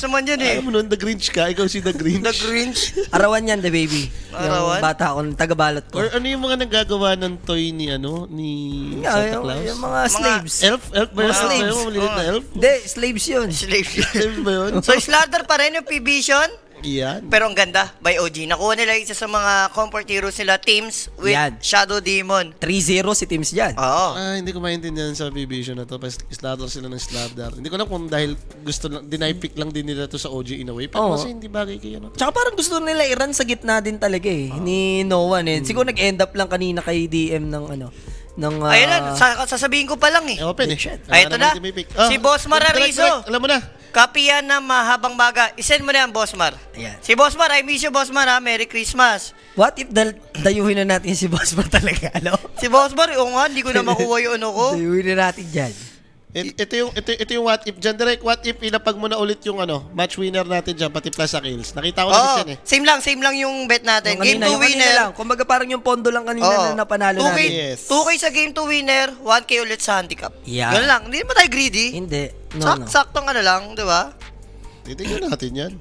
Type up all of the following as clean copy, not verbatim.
naman yan eh. Ayaw mo nun, The Grinch ka. Ikaw si The Grinch. The Grinch. Arawan yan, the baby. Arawan? Yung bata akong tagabalot ko. Or ano yung mga naggagawa ng toy ni Santa Claus? Yung mga slaves. Elf ba yun? Mga slaves. Elf ba yun? Malilit na elf? Hindi, slaves yun. Slave. Elf ba yun? So, Slaughter pa rin yung P-Vision. Yan. Pero ang ganda, by OG. Nakuha nila isa sa mga comfort heroes nila, teams with Yan. Shadow Demon. 3-0 si Teams dyan. Oo. Hindi ko maintindihan sa Vision na to. Slaughter sila ng Slaughter. Hindi ko alam kung dahil gusto lang, deny-pick lang din nila to sa OG in a way. Pero Oo. kasi hindi bagay kayo. No? Tsaka parang gusto nila i-run sa gitna din talaga eh. Ni no one eh. Siguro nag-end up lang kanina kay DM ng Ayun na, sasabihin ko pa lang eh. Open eh. Shit. Ay, ito na. Si Boss Mararizo. Alam mo na. Kapiyan na mahabang baga. Isend mo na yan, Boss Mar. Ayan. Si Boss Mar, I miss you, Boss Mar, ha? Merry Christmas. What if dayuhin na natin si Boss Mar talaga, ano? Si Boss Mar, oo nga, hindi ko na makuha yung ano ko. Dayuhin na natin dyan. Ito yung what if dyan. Direct what if ilapag mo na ulit yung match winner natin dyan, pati plus sa kills. Nakita ko na Oo, yan eh. same lang yung bet natin. Yung Game kanina, 2 yung kanina winner. lang. Kumbaga parang yung pondo lang kanina Oo. na napanalo 2K, natin. Yes. 2K sa game 2 winner, 1K ulit sa handicap. Yeah. Ganun lang. Hindi naman tayo greedy. Hindi. No. Saktong ano lang, di ba? Titignan natin yan.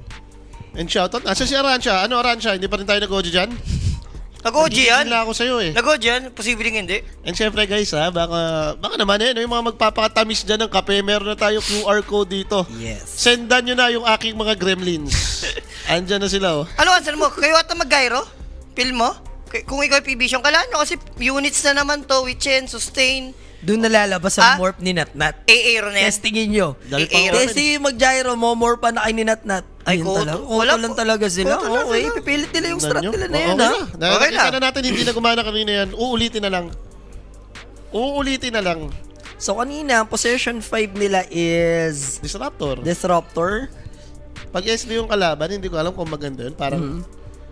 And shoutout. Asa si Aransha? Ano Aransha? Hindi pa rin tayo nag-OG dyan? Nag-OG yan. Nagigil na ako sa'yo eh. Nag-OG yan. Posibleng hindi. And syempre guys baka naman yung mga magpapakatamis dyan ng kape, meron na tayo QR code dito. Yes. Sendan nyo na yung aking mga gremlins. Andyan na sila oh. Ano answer mo? Kayo ata mag-gyro? Feel mo? Kung ikaw P-Vision, kailangan nyo kasi units na naman to, Witchen, Sustain, Doon nalalabas ang morph ni Natnat. AA ron yan. Testingin nyo. Dahil AA ron. Kasi mag-gyro mo, more pa na kay ni Natnat. Ay, Ayun koto. talaga. Wala Koto lang talaga sila. Koto lang Okay, sila. pipilit nila yung Tingnan strat nyo. nila na Oo, yun, okay ha? na. Okay Nakita na. na natin, hindi na gumana kanina yan. Uulitin na lang. Uulitin na lang. So, kanina, ang possession 5 nila is Disruptor. Disruptor. Pag SD yung kalaban, hindi ko alam kung maganda yun. Parang,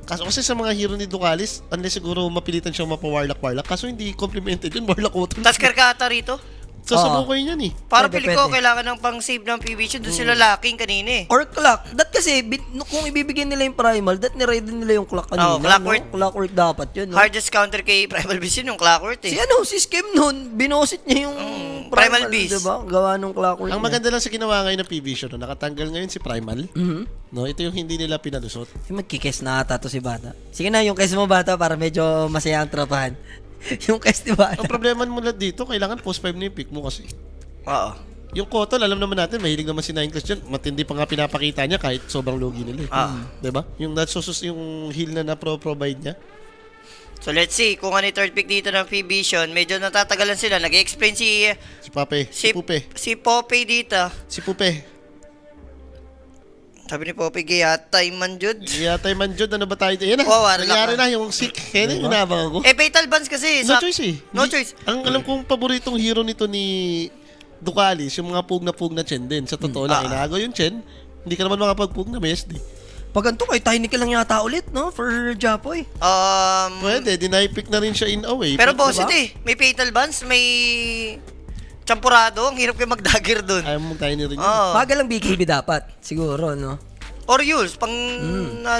kasi sa mga hero ni Ducalis, unless siguro mapilitan siyang mapa-warlock. Kaso hindi complemented yun, warlock utol. Tas karkata rito. Sasabukoy yan eh. Para Pwede, pili ko, pwede. kailangan ng pang-save ng P-Vision. Doon sila lacking kanina eh. Or clock. That kasi, kung ibibigay nila yung primal, that niride nila yung clock kanina. Oo, clockwork. No? Clockwork dapat yun. No? Hardest counter kay Primal Beast yun, yung Clockwork eh. Si Skem nun, binosit niya yung Primal Beast. Diba? Gawa nung clockwork Ang niya. maganda lang sa ginawa ngayon ng P-Vision, nakatanggal ngayon si Primal. No, ito yung hindi nila pinalusot. Magkikes na ata to si Bata. Sige na, yung kes mo Bata para medyo masaya ang tropahan. Yung kes ni Bata. Ang problema mo lang dito, kailangan post 5 na yung pick mo kasi. Oo. Yung Kotol, alam naman natin, mahilig naman si Nine Class dyan. Matindi pa nga pinapakita niya kahit sobrang logi nila eh. Diba? Yung nasusus yung heal na na-provide niya. So let's see kung ano yung third pick dito ng P-Vision. Medyo natatagalan sila. Nag-explain si Pupe. Pope dito. Si Pupe. Sabi ni Pope, gayatay man jud. Yatay man Jod, ano ba tayo? Yan na. Oh, warlock Nangyari na. na yung sick. Kaya na yung inabang ako. Eh, Fatal Bans kasi. No choice eh. No Hindi- choice. Ang alam kong paboritong hero nito ni Ducalis, yung mga pug na Chen din. Sa totoo lang, inagaw yung Chen. Hindi ka naman makapag-pug na may SD. Pag ganito kay Tiny ka lang yata ulit, no? For Japoy. Pwede, deny-pick na rin siya in a way. Pero Diba? boss, eh. May Fatal Bans, may champurado. Ang hirap kayo mag-dagger dun. Ayaw mong tayo rin yun. Oo. Bagal lang BKB dapat. Siguro, no? Or Yules, pang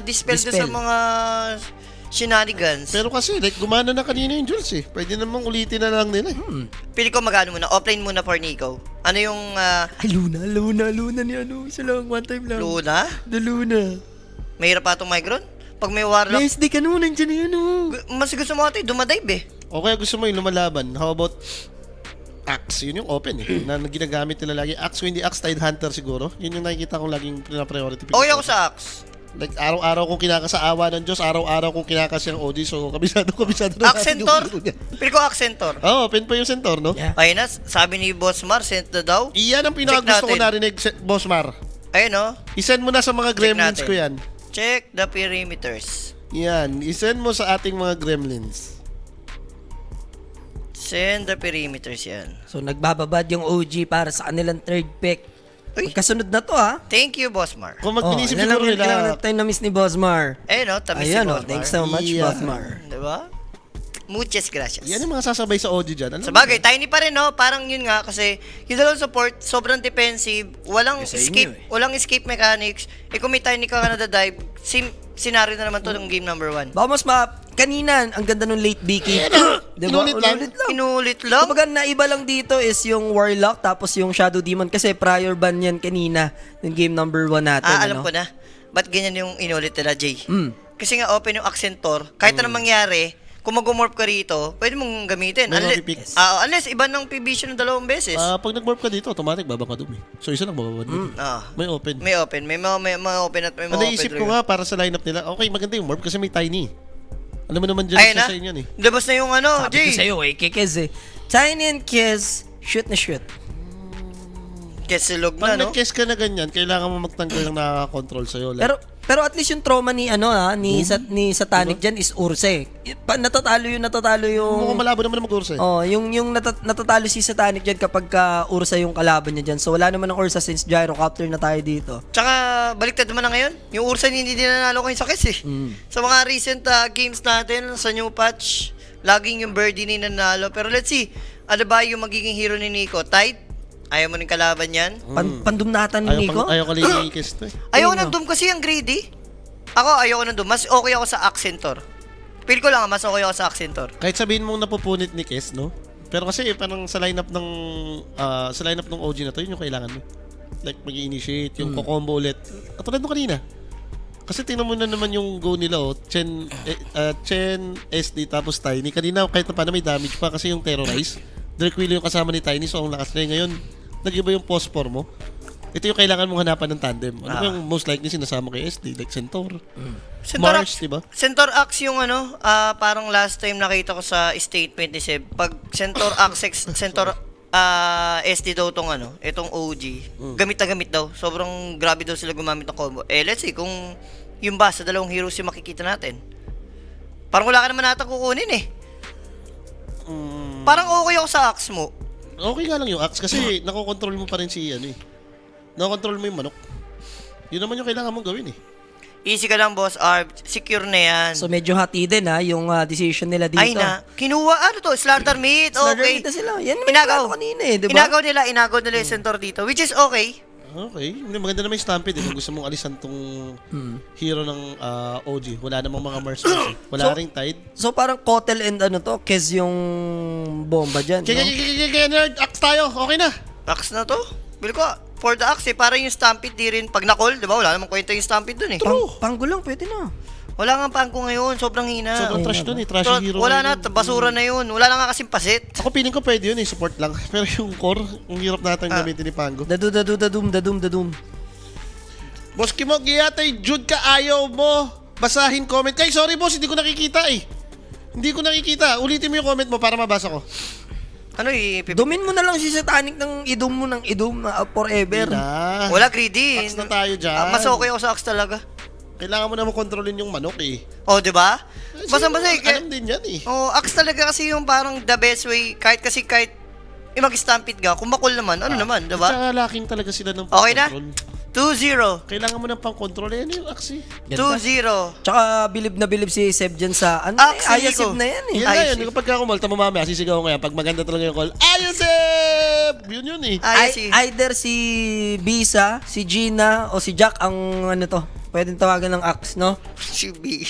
dispel doon sa Dispel. mga shenanigans. Pero kasi, like, gumana na kanina yung Jules eh. Pwede namang ulitin na lang nila eh. Pili ko magano muna, offline muna for Nico. Ano yung Ay, Luna ni ano. Isa lang, one time lang. Luna? The Luna. Mahirap pa itong Micron? Pag may Warlock, May SD ka naman, nandiyan na yun, oh. mas gusto mo ito, dumadive eh. O kaya gusto mo yung lumalaban. How about Axe? Yun yung open eh. Na ginagamit nila lagi. Axe, kung hindi Axe, Tide Hunter siguro. Yun yung nakikita kong laging priority. Okay ako sa Axe. Like, araw-araw kong kinakasaawa ng Diyos, araw-araw kong kinakas yung OG, so kabisado na Accentor? Pili ko Accentor. Oo, pin pa yung Centaur, no? Yeah. Ayun na, sabi ni Boss Mar, sent na daw. Iyan ang pinakagusto ko natin. narinig, Boss Mar. Ayun no, Isend mo na sa mga gremlins natin. ko yan. check the perimeters. Yan, isend mo sa ating mga gremlins. Send the perimeters yan. So, nagbababad yung OG para sa kanilang third pick. Uy. Magkasunod na to, ha? Thank you, Boss Mar. Kung mag-inisip siguro nila, Kailangan tayo na-miss ni Boss Mar. Ayun no, tamis Ayan, si oh. Boss Mar. Thanks so much, Yeah. Boss Mar. Diba? Muchas gracias. yan yung mga sasabay sa OG dyan. Ano Sa bagay, tiny pa rin, no? Parang yun nga, kasi yung dalawang support, sobrang defensive, walang Sa escape, inyo, walang escape mechanics. Eh kung may tiny ka na dive, scenario na naman to ng game number 1. Baka mas kanina, ang ganda nung late Vicky. Diba? Inulit lang. Inulit lang. Kumbaga, naiba lang dito is yung Warlock tapos yung Shadow Demon kasi prior ban yan kanina yung game number 1 natin. Alam ko na. Ba't ganyan yung inulit nila, Jay? Mm. Kasi nga open yung Accentor. Kahit anong mangyari, kung mag-morph ka rito, pwede mong gamitin. May Unless, mapipik. unless iba ng PB ng 2 beses. Pag nag-warp ka dito, automatic babang ka dumi. So, isa lang bababa dumi. May open. May open. May mga open at may mga Ano open. naisip ko nga para sa lineup nila, okay, maganda yung warp kasi may tiny. Alam mo naman dyan Ayun sa na. inyo eh. Labas na yung ano, Sabi Jay. ko sa'yo Kikez eh. Tiny and Kiz, shoot na shoot. Kesilog Pag na, no? nag-kiss ka na ganyan, kailangan mo magtanggal ng nakaka-control sa'yo. Pero at least yung trauma ni ni Satanic dyan is Ursa eh. Natatalo yung Mukhang malabo naman mag-ursa eh. Oh, yung natatalo si Satanic dyan kapag ka Ursa yung kalaban niya dyan. So wala naman ng Ursa since Gyrocopter na tayo dito. Tsaka, baliktad naman na ngayon. Yung Ursa hindi din nanalo kayo sa Kes eh. Sa mga recent games natin, sa new patch, laging yung Birdie ni nanalo. Pero let's see, ano ba yung magiging hero ni Nico? Tide? Ayaw mo ng kalaban yan? Pandumnatan ni Nico? Ayaw ko lang i-kiss to eh. Ayaw ng Doom kasi ang greedy. Ako, ayaw ng Doom. Mas okay ako sa Accentor. Feel ko lang, mas okay ako sa Accentor. Kahit sabihin mong napupunit ni Kiss, no? Pero kasi parang sa lineup ng OG na to, yun yung kailangan mo. Like mag-initiate, yung ko-combo ulit. Katulad nung kanina. Kasi tingnan mo na naman yung go nila, oh. Chen, SD, tapos Tiny. Kanina kahit na paano may damage pa kasi yung Terrorize. Drake Will yung kasama ni Tiny, so ang lakas na yun. Ngayon, nag-iba yung phosphor mo. Ito yung kailangan mong hanapan ng tandem. Ano ba yung most likely sinasama kay SD? Like Centaur. Mars, diba? Centaur Axe yung ano, parang last time nakita ko sa statement ni Seb. Pag Centaur Axe, Centaur SD daw tong ano, itong OG. Gamit na gamit daw. Sobrang grabe daw sila gumamit ng combo. Let's see kung yung ba sa dalawang heroes yung makikita natin. Parang wala ka naman natang kukunin eh. Parang okay ako sa Axe mo. Okay nga lang yung axe kasi nakokontrol mo pa rin si ano eh. Nakokontrol mo yung manok. Yun naman yung kailangan mong gawin eh. Easy ka lang, boss. Arb, secure na yan. So medyo hati din yung decision nila dito. Ay na, kinuha, ano to, Slaughter Meat, Slaughter okay. meat na sila. Yan naman Inagaw. yung kanina eh, di ba? Inagaw nila yung Centaur dito, which is okay. Okay. Hindi, maganda naman yung Stampede. Kung gusto mong alisan tong hero ng OG. Wala namang mga Mars. Wala So- ring Tide. So parang Kotel and ano to, Kez yung bomba dyan, no? Kaya nerd, axe tayo. Okay na. Axe na to. Bil ko, for the axe parang yung Stampede di rin pag na-call, di ba? Wala namang kwenta yung Stampede dun eh. Panggo lang, pwede na. Wala nga pangko ngayon, sobrang hina. Sobrang trash dun eh. Trashy hero. Wala ngayon. na, basura na yun. Wala na nga kasing pasit. Ako feeling ko pwede yun eh. Support lang. Pero yung core, ang hirap natin gamitin ni Pango. Dadum. Boss Kimo, giyatay, Jude ka, ayaw mo. Basahin comment. Kay, sorry boss, hindi ko nakikita eh. Hindi ko nakikita. Ulitin mo yung comment mo para mabasa ko. Ano Dumin mo na lang si Satanic ng idum mo ng idum na forever. Na. Wala greedy. Axe na tayo dyan. Mas okay ako sa axe talaga. Kailangan mo na kontrolin yung manok eh. Oh, di ba? Basta-basta eh. Alam din yan eh. Oh, axe talaga kasi yung parang the best way. Kahit mag-stampede ka, kung makul naman, ano naman, di ba? Tsaka lacking talaga sila ng Okay na? pang-control. 2-0. Kailangan mo ng pang-control. Yan yung axe eh. 2-0. Tsaka bilib na bilib si Seb dyan sa ano, Ayasib na yan eh. Yan na Ayos yun. Kapag kakumalta mo mamaya, sisigaw ko yan. Pag maganda talaga yung call, Ayosep! Yun eh. Either si Bisa, si Gina, o si Jack ang ano to, pwedeng tawagan ng Axe, no? Shubi.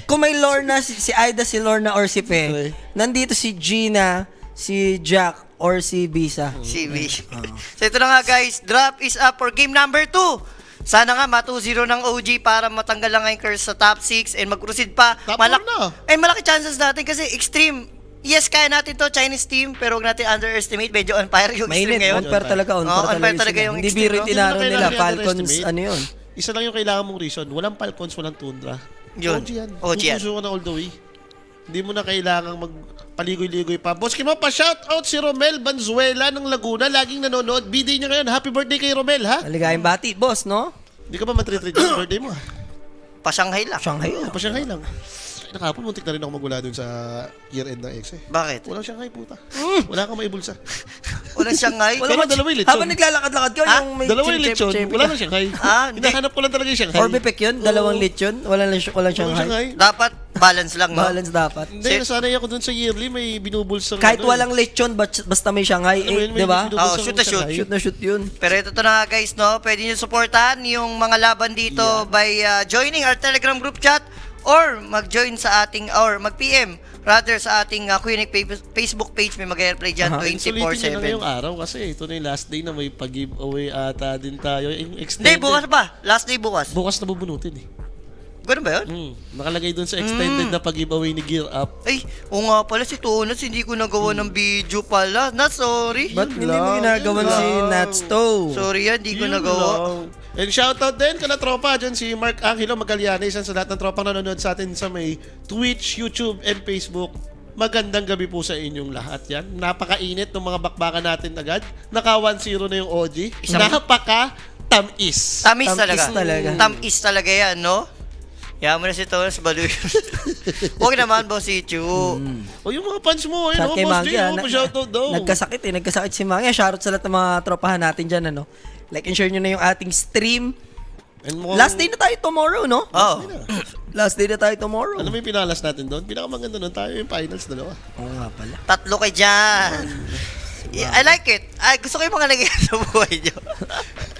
Kung may Lorna, si Aida, si Lorna, or si Pe, Okay. nandito si Gina, si Jack, or si Bisa. Shubi. So ito na nga guys, drop is up for game number 2. Sana nga ma-2-0 ng OG para matanggal lang yung curse sa top 6 and mag-proceed pa. Top 4 na. Malaki chances natin kasi extreme. Yes, kaya natin to Chinese team pero huwag natin underestimate. Medyo on fire yung extreme Mainit, ngayon. unfair talaga, unfair talaga yung Hindi extreme, biro no? tinaro Hindi mo na nila, kailangan Falcons, i-underestimate. ano yun? Isa lang yung kailangan mong reason. Walang Falcons, walang Tundra. Yun. OG yan. OG yan. Pupuso ko na all the way. Hindi mo na kailangang magpaligoy-ligoy pa. Boss Kimo, pa-shoutout si Romel Banzuela ng Laguna. Laging nanonood. B-day niya ngayon. Happy birthday kay Romel, ha? Maligayang bati, boss, no? Hindi ka ba matreat yung birthday mo, ha? Pa-Shanghai lang. Shanghai. Pa Shanghai lang. Nakapon, muntik na rin ako magwala dun sa year-end ng ex, eh. Bakit? Walang Shanghai, puta. Wala kang maibulsa. Walang Shanghai. Pero dalawa yung lechon. Habang naglalakad-lakad ka, yung may Dalawa yung lechon. Wala nang Shanghai. Hindi. Hinahanap ko lang talaga yung Shanghai. Orbipec yun, dalawang lechon, walang Shanghai. Dapat balance lang, no? Balance dapat. Hindi, nasanay ako dun sa yearly, may binubulsang Kahit ano, walang lechon, basta may Shanghai, Ano yun, may di ba? binubulsang shoot na shoot. Shanghai. Shoot na shoot yun. Pero ito na nga guys, no? Pwede nyo supportan yung mga laban dito by joining our Telegram group chat or mag-join sa ating, or mag-PM rather sa ating Quick Facebook page. May mag-airplay dyan Sulitin nyo na 24/7. ngayong araw kasi ito na yung last day na may pag-giveaway ata din tayo. Yung Hindi, extended. bukas pa. Last day bukas. Bukas na bubunutin eh. Ganun ba yun? Nakalagay doon sa extended na pag-giveaway ni Gear Up. Ay, oo nga pala si Tonas, hindi ko nagawa ng video pala. Sorry. Ba't hindi mo ginagawa si Natsto? Sorry yan, hindi ko Yun nagawa. lang. And shoutout din kala tropa dyan si Mark Angelo Magallanes, isa sa lahat ng tropang nanonood sa atin sa may Twitch, YouTube, and Facebook. Magandang gabi po sa inyong lahat yan. Napakainit ng mga bakbakan natin agad. Naka 1-0 na yung OG. Napaka-tamis. Tamis Tamis talaga. talaga. Tamis talaga yan, no? Yaman na si Tonas, baluy. Huwag naman, Boss Ichu. O yung mga fans mo, Shout kay Boss Mangi, J, pa-shoutout daw. Nagkasakit si Mangi. Shoutout sa lahat ng mga tropahan natin dyan, ano. Like and share nyo na yung ating stream. And mukhang- Last day na tayo tomorrow, no? Oo. Last day na tayo tomorrow. Ano mo yung pinalas natin doon? Pinakamaganda nun tayo yung finals, dalawa. Oo nga pala. 3 kay dyan. Yeah, I like it. Ay, gusto ko yung mga nangyayari sa buhay nyo.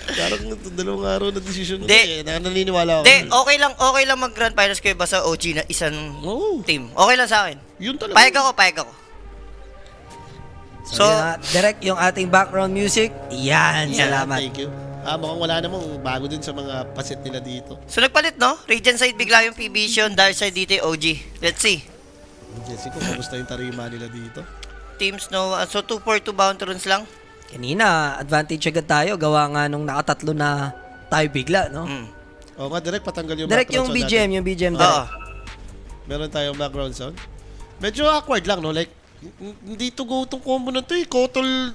Parang dalawang araw na decision ko Di. eh. Naniniwala ako. Hindi, okay lang mag-grand finals kayo basta OG na isang Oo. team. Okay lang sa akin. Yun talaga. Payag ako. So, So, direct yung ating background music. Yan, Yeah, salamat. Thank you. Mukhang wala namang bago din sa mga pasit nila dito. so nagpalit, no? Radiant side bigla yung P-Vision, Dark side dito yung OG. Let's see. Jesse, kung kamusta yung tarima nila dito? Teams, no? So, 2-4-2 bounty runs lang. Kanina, advantage agad tayo. Gawa nga nung nakatatlo na tayo bigla, no? O nga, direct patanggal yung Direct background yung sound BGM, natin. yung BGM Oo. direct. Meron tayong background sound. Medyo awkward lang, no? Like, hindi to go tong combo na to eh. Kotol.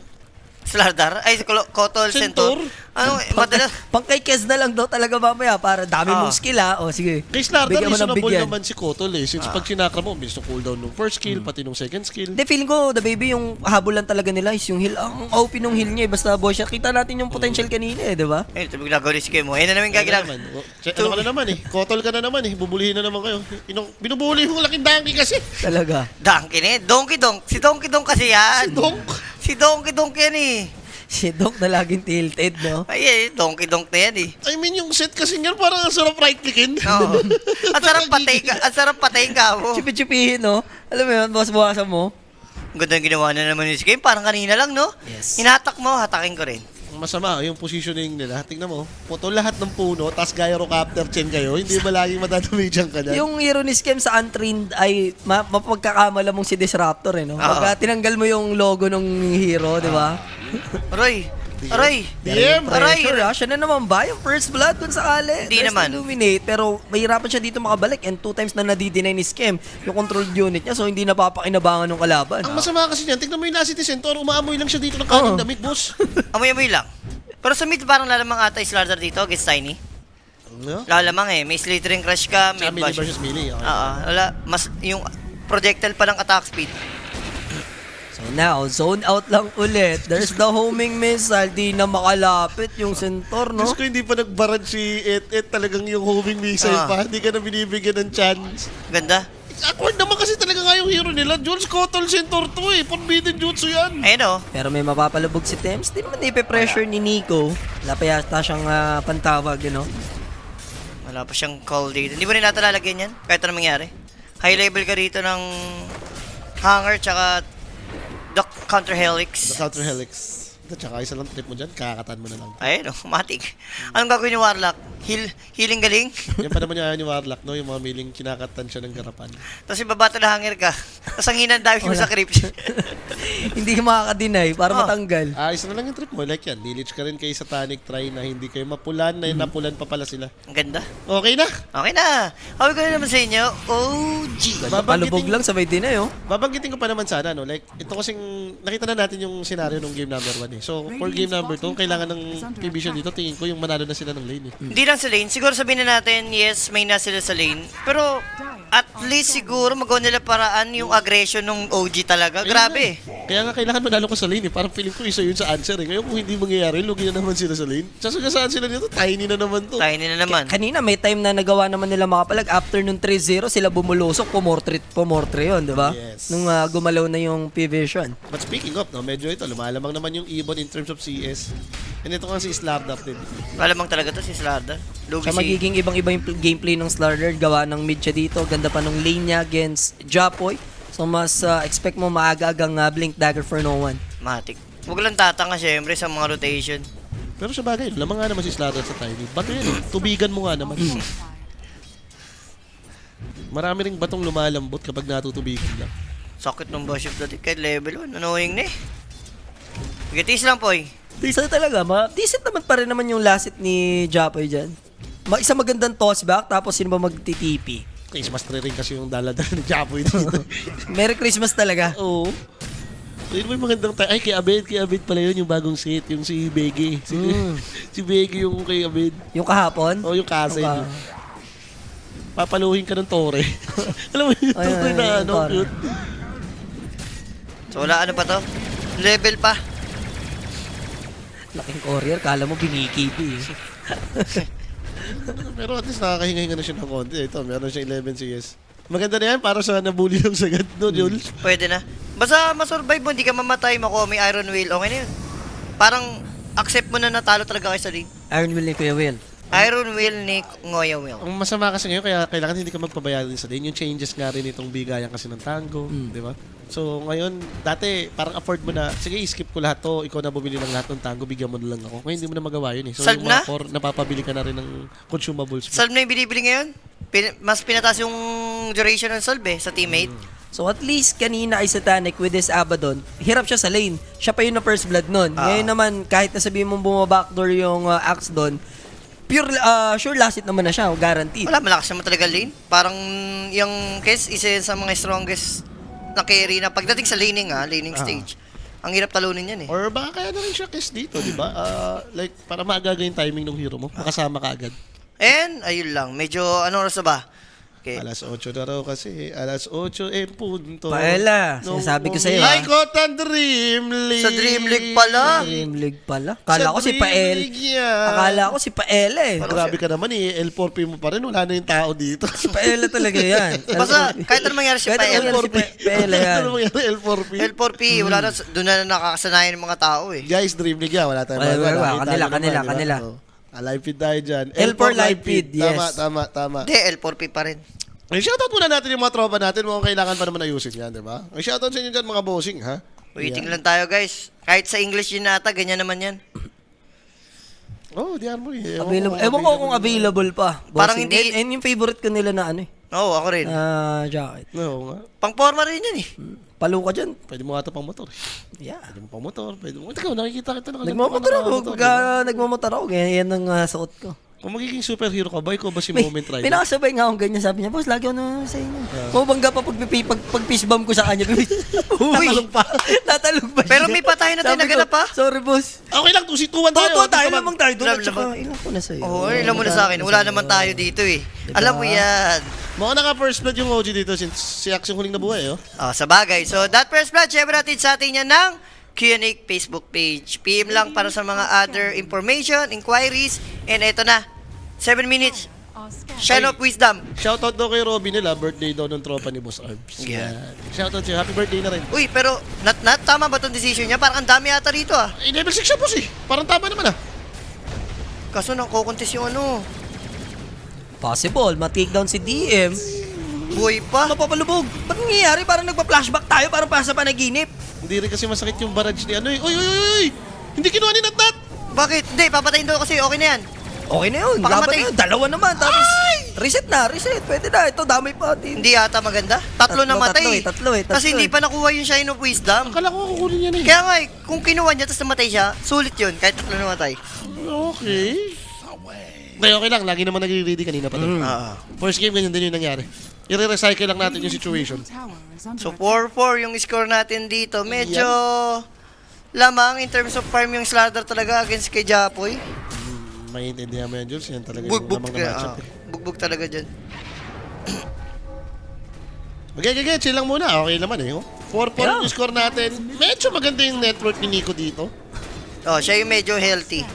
Slardar? Ay, Kotol, Centaur? Centaur. Ano, madalas. Pang kay Kes na lang daw talaga mamaya para dami mong skill, ha? O, sige. Kay Slardar, Bigyan mo ng reasonable bigyan. naman si Kotol eh. Since pag sinakra mo, bilis ng cooldown ng first skill, pati nung second skill. Hindi, feeling ko, the baby, yung habol lang talaga nila is yung heal. Ang OP nung heal niya, eh. Basta boy siya. Kita natin yung potential kanina, eh, di ba? Ayun, ito bigla gawin si mo. Ayun na namin Ano gagilang. naman? Ano ka na naman eh? Kotol ka na naman eh. Bubulihin na naman kayo. Binubuli mo laking dangki kasi. Talaga. Donkey eh. Donkey Donk. Si Donkey Donk kasi yan. Donk. Si Donkey Donk yan eh. Si Doc na laging tilted, no? Ay, Donkey Donk na yan eh. I mean, yung set kasi nga parang ang sarap right-clickin. Oo. Ang sarap patay ka. Ang sarap patay ka mo. Chupi-chupihin, no? Alam mo yun, bukas-bukasan mo. Ang ganda ng ginawa na naman ni game. Parang kanina lang, no? Yes. Hinatak mo, hatakin ko rin. Ang masama, yung positioning nila. Tingnan mo, puto lahat ng puno, tas gyrocopter chain kayo. Hindi ba laging matadamijan ka dyan? Yung hero ni Scam sa Untrained ay mapagkakamala mong si Disruptor, eh, no? Pagka tinanggal mo yung logo ng hero, di ba? Aroy. Aroy. DM! Aray. Pressure, siya na naman ba? Yung first blood kung sakali. Hindi There's naman. Illuminate, pero mahirapan siya dito makabalik and 2 times na nadi-deny ni Scam yung control unit niya, so hindi napapakinabangan ng kalaban. Ang masama kasi niyan, tingnan mo yung Nasty Centaur, umaamoy lang siya dito ng kanyang damit, boss. Amoy-amoy lang. Pero sa mid parang lalamang ata yung Slardar dito against Tiny. No? Lalamang eh. May Slithering Crush ka, Tsaka may melee bash. versus melee. Okay. Wala. Mas, yung projectile pa ng attack speed. So now, zone out lang ulit. There's the homing missile. Di na makalapit yung Centaur, no? Diyos ko, hindi pa nagbarad si Et talagang yung homing missile pa. Hindi ka na binibigyan ng chance. Ganda. Awkward naman kasi talaga nga yung hero nila. Jules Kotol Centaur to eh. Forbidden jutsu yan. Ayun o. Pero may mapapalubog si Thames. Di naman ipe-pressure ni Nico. Wala pa yata siyang pantawag, you know? Wala pa siyang call dito. Hindi mo rin natin lalagyan yan? Kahit anong mangyari. High level ka rito ng hanger tsaka the counter helix. The counter helix. At saka isa lang trip mo dyan, kakatan mo na lang. Ayun o. Matik. Anong gagawin ni Warlock? Healing galing? Yan pa naman yung Warlock, no? Yung mga miling kinakatan siya ng garapan. Tapos ibabata na hanger ka. Tapos ang hinang dami mo sa creep. Hindi ka makaka-deny para matanggal. Isa na lang yung trip mo. Like yan, lilich ka rin kay Satanic Try na hindi kayo mapulan, na napulan pa pala sila. Ang ganda. Okay na! Okay na. Hawi ko na naman sa inyo. OG. Palubog lang sabay deny, oh. Babanggitin ko pa naman sana, no? Like, ito kasing, nakita na natin yung scenario ng game number 1 eh. So, for game number 2, kailangan ng P-Vision dito, tingin ko yung manalo na sila ng lane eh. Hindi lang sa lane. Siguro sabihin na natin, yes, may na sila sa lane. Pero, at least siguro magawa nila paraan yung aggression ng OG talaga. Grabe. Kaya nga kailangan manalo ko sa lane eh. Parang feeling ko isa yun sa answer eh. Ngayon kung hindi mangyayari, lugi na naman sila sa lane. Saan sila dito? Tiny na naman to. Tiny na naman. Kanina may time na nagawa naman nila makapalag. After nung 3-0, sila bumulusok. Pumortre yun, di ba? Yes. Nung gumalaw na yung P-Vision. But speaking of, no, medyo ito, lumalamang naman yung Ibon in terms of CS. And ito nga si Slardar din. Malamang talaga to si Slardar. Lugi Siya si... magiging ibang-iba yung gameplay ng Slardar. Gawa ng mid siya dito. Ganda pa nung lane niya against Japoy. So mas expect mo maaga-agang Blink Dagger for no one. Matik. Huwag lang tatanga syempre sa mga rotation. Pero sa bagay, lamang nga naman si Slardar sa timing. Bato yan eh. Tubigan mo nga naman. Marami ring batong lumalambot kapag natutubigan lang. Sakit ng boss of the kahit level 1. Annoying na eh. Gatis lang po eh. Decent talaga. Decent naman pa rin naman yung last hit ni Japoy dyan. Isang magandang tossback, tapos sino ba magtitipi? Christmas tree rin kasi yung daladala ni Japoy dito. Merry Christmas talaga. Oo. Yun mo yung magandang tayo. Ay, kay Abed pala yun, yung bagong set, yung si Bege. Si Bege yung kay Abed. Yung kahapon? O, yung castle. Yung Papaluhin ka ng tore. Alam mo yung Ay, tore na ano, tore. cute. So wala ano pa to? Level pa. Laking courier, kala mo binikipi. Pero at least nakakahinga-hinga na siya ng konti. Ito, meron siya 11 CS. Maganda na yan para sa nabully ng sagad, no, Jules? Pwede na. Basta masurvive mo, hindi ka mamatay, makuha may Iron Wheel, okay na yun. Parang accept mo na natalo talaga kayo sa league. Iron Will ni Kuya Will. Iron Wheel ni Ngoya Will. Ang masama kasi ngayon, kaya kailangan hindi ka magpabayad din sa lane. Yung changes nga rin itong bigayan kasi ng tango, di ba? So, ngayon, dati, parang afford mo na, sige, skip ko lahat to, ikaw na bumili ng lahat ng tango, bigyan mo na lang ako. Ngayon, hindi mo na magawa yun eh. So, Salve yung mga na? core, napapabili ka na rin ng consumables mo. Salve na yung binibili ngayon. Mas pinataas yung duration ng salve sa teammate. So at least kanina ay Satanic with his Abaddon, hirap siya sa lane. Siya pa yung na first blood nun. Ngayon naman, kahit na sabihin mong bumabackdoor yung Axe doon, pure, sure last hit naman na siya, guaranteed. Wala, malakas naman talaga lane. Parang yung Kes, isa yan sa mga strongest na carry na pagdating sa laning stage. Ang hirap talunin yan eh. Or baka kaya na rin siya kiss dito, di ba? Like, para maagaga yung timing ng hero mo, makasama ka agad. And, ayun lang, medyo, ano oras na ba? Okay. Alas 8 na raw kasi. Alas 8 punto. Paela, sinasabi ko sa'yo, Ay, Kotan Dream League. Sa Dream League pala. Dream League pala. Akala ko si Dream Pael. League yan. Akala ko si Paela eh. Grabe ka naman eh. L4P mo pa rin. Wala na yung tao dito. Si Paela talaga yan. Basta, kahit ano mangyari si Kahit Pael. ano mangyari si Paela yan. Ano mangyari L4P? L4P, wala na, doon na nakakasanayan ng mga tao eh. Guys, Dream League yan. Wala tayong Wala, magagawa. wala. Nakita Kanila, nyo naman, kanila. di ba? Live feed tayo dyan. L4 live feed, yes. Tama. Hindi, L4P pa rin. Ay, shoutout muna natin yung mga tropa natin. Mukhang kailangan pa naman ayusin yan, di ba? Ay, shoutout sa inyo dyan mga bossing, ha? Waiting lang tayo guys. Kahit sa English yun nata, ganyan naman yan. Oh, di mo eh. Ewan ko kung available pa. Parang Bossing. hindi- And yung favorite ko nila na ano eh. Oo, ako rin. Jacket. No, nga. Pang-forma rin yan eh. Palo ka dyan. Pwede mo ata pang motor. Yeah. Pwede mo pang motor. Pwede mo. Ikaw, nakikita kita. Nagmamotor ako. Nagmamotor ako. Ganyan ang suot ko. Kung magiging superhero ka ba, ikaw ba si Moment Rider? Pinakasabay nga akong ganyan. Sabi niya, boss, lagi ako na sa inyo. Mabangga pa pag fist bump ko sa kanya. Tatalog pa. Tatalog pa Pero siya. may patay na tayo Sabi ko, naganap pa. Sorry, boss. Okay lang, 2-2-1 tayo. Toto, tayo lamang tayo doon. Lam- At saka, lam- ilang ko na sa'yo. Oo, ilan mo na sa akin. Wala naman tayo dito eh. Alam mo yan. Mukha na ka first blood yung OG dito since si Axe yung huling nabuhay, oh. Oh, sa bagay. So, that first blood, syempre natin sa atin yan ng Q&A Facebook page. PM lang para sa mga other information, inquiries, and eto na. 7 minutes. Shine of Wisdom. Shoutout daw kay Robby nila, birthday daw ng tropa ni Boss Arms. Yeah. Shoutout siya, happy birthday na rin. Uy, pero tama ba itong decision niya? Parang ang dami ata rito ah. Eh, level 6 siya, boss eh. Parang tama naman ah. Kaso nakukontes yung ano. Possible. Ma-takedown si DM. Buhay pa. Mapapalubog. Ba't nangyayari? Parang nagpa-flashback tayo. Parang pa sa panaginip. Hindi rin kasi masakit yung barrage ni ano eh. Uy! Hindi kinuha ni Natnat! Bakit? Hindi, papatayin daw kasi okay na yan. Okay na yun. Baka Laban matay. na yun. Dalawa naman. Tapos, reset na. Reset. Pwede na. Ito, damay pa. Hindi yata maganda. Tatlo na matay. Tatlo eh. Kasi hindi pa nakuha yung Shine of Wisdom. Akala ko kukunin yan eh. Kaya nga, kung kinuha niya tapos namatay siya, sulit yun kahit tatlo na matay. Okay. Hindi, okay lang. Lagi naman nagre-ready kanina pa doon. First game, ganyan din yung nangyari. I-recycle lang natin yung situation. So 4-4 yung score natin dito. Medyo lamang in terms of farm yung Slardar talaga against kay Japoy. Maintindihan mo yan, Jules. Yan talaga yung Bugbog lamang na matchup eh. bugbog talaga dyan. Okay, chill lang muna. Okay naman eh. Oh. 4-4 yung score natin. Medyo maganda yung network ni Nico dito. Oh, siya yung medyo healthy.